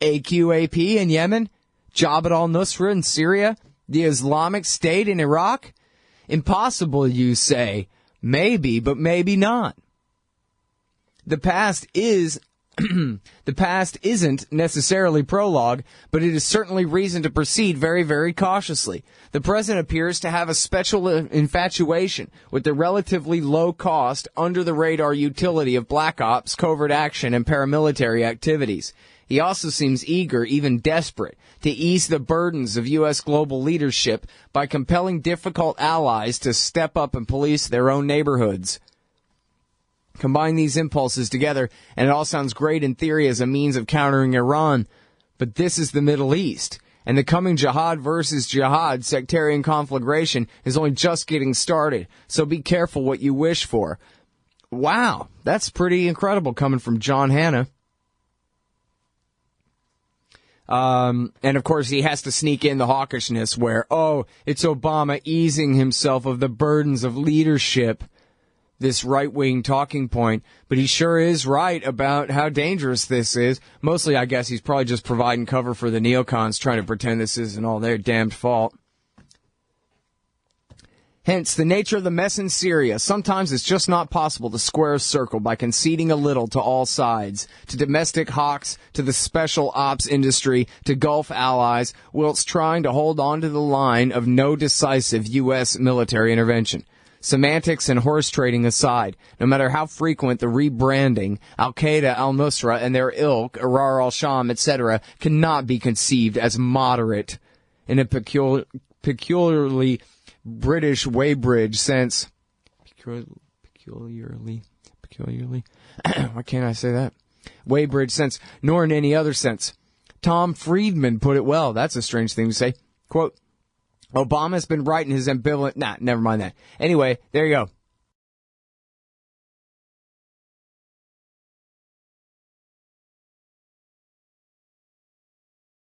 AQAP in Yemen? Jabhat al-Nusra in Syria? The Islamic State in Iraq? Impossible, you say. Maybe, but maybe not. The past isn't necessarily prologue, but it is certainly reason to proceed very, very cautiously. The president appears to have a special infatuation with the relatively low-cost, under-the-radar utility of black ops, covert action, and paramilitary activities. He also seems eager, even desperate, to ease the burdens of U.S. global leadership by compelling difficult allies to step up and police their own neighborhoods. Combine these impulses together, and it all sounds great in theory as a means of countering Iran. But this is the Middle East, and the coming jihad versus jihad sectarian conflagration is only just getting started, so be careful what you wish for. Wow, that's pretty incredible coming from John Hanna. And of course he has to sneak in the hawkishness where, it's Obama easing himself of the burdens of leadership, this right-wing talking point. But he sure is right about how dangerous this is. Mostly, I guess, he's probably just providing cover for the neocons trying to pretend this isn't all their damned fault. Hence, the nature of the mess in Syria. Sometimes it's just not possible to square a circle by conceding a little to all sides, to domestic hawks, to the special ops industry, to Gulf allies, whilst trying to hold on to the line of no decisive U.S. military intervention. Semantics and horse trading aside, no matter how frequent the rebranding, Al-Qaeda, al-Nusra, and their ilk, Arar al-Sham, etc., cannot be conceived as moderate in a peculiarly British Weybridge sense. Peculiarly. Why can't I say that? Weybridge sense, nor in any other sense. Tom Friedman put it well. That's a strange thing to say. Quote, Obama's been right in his ambivalent... never mind that. Anyway, there you go.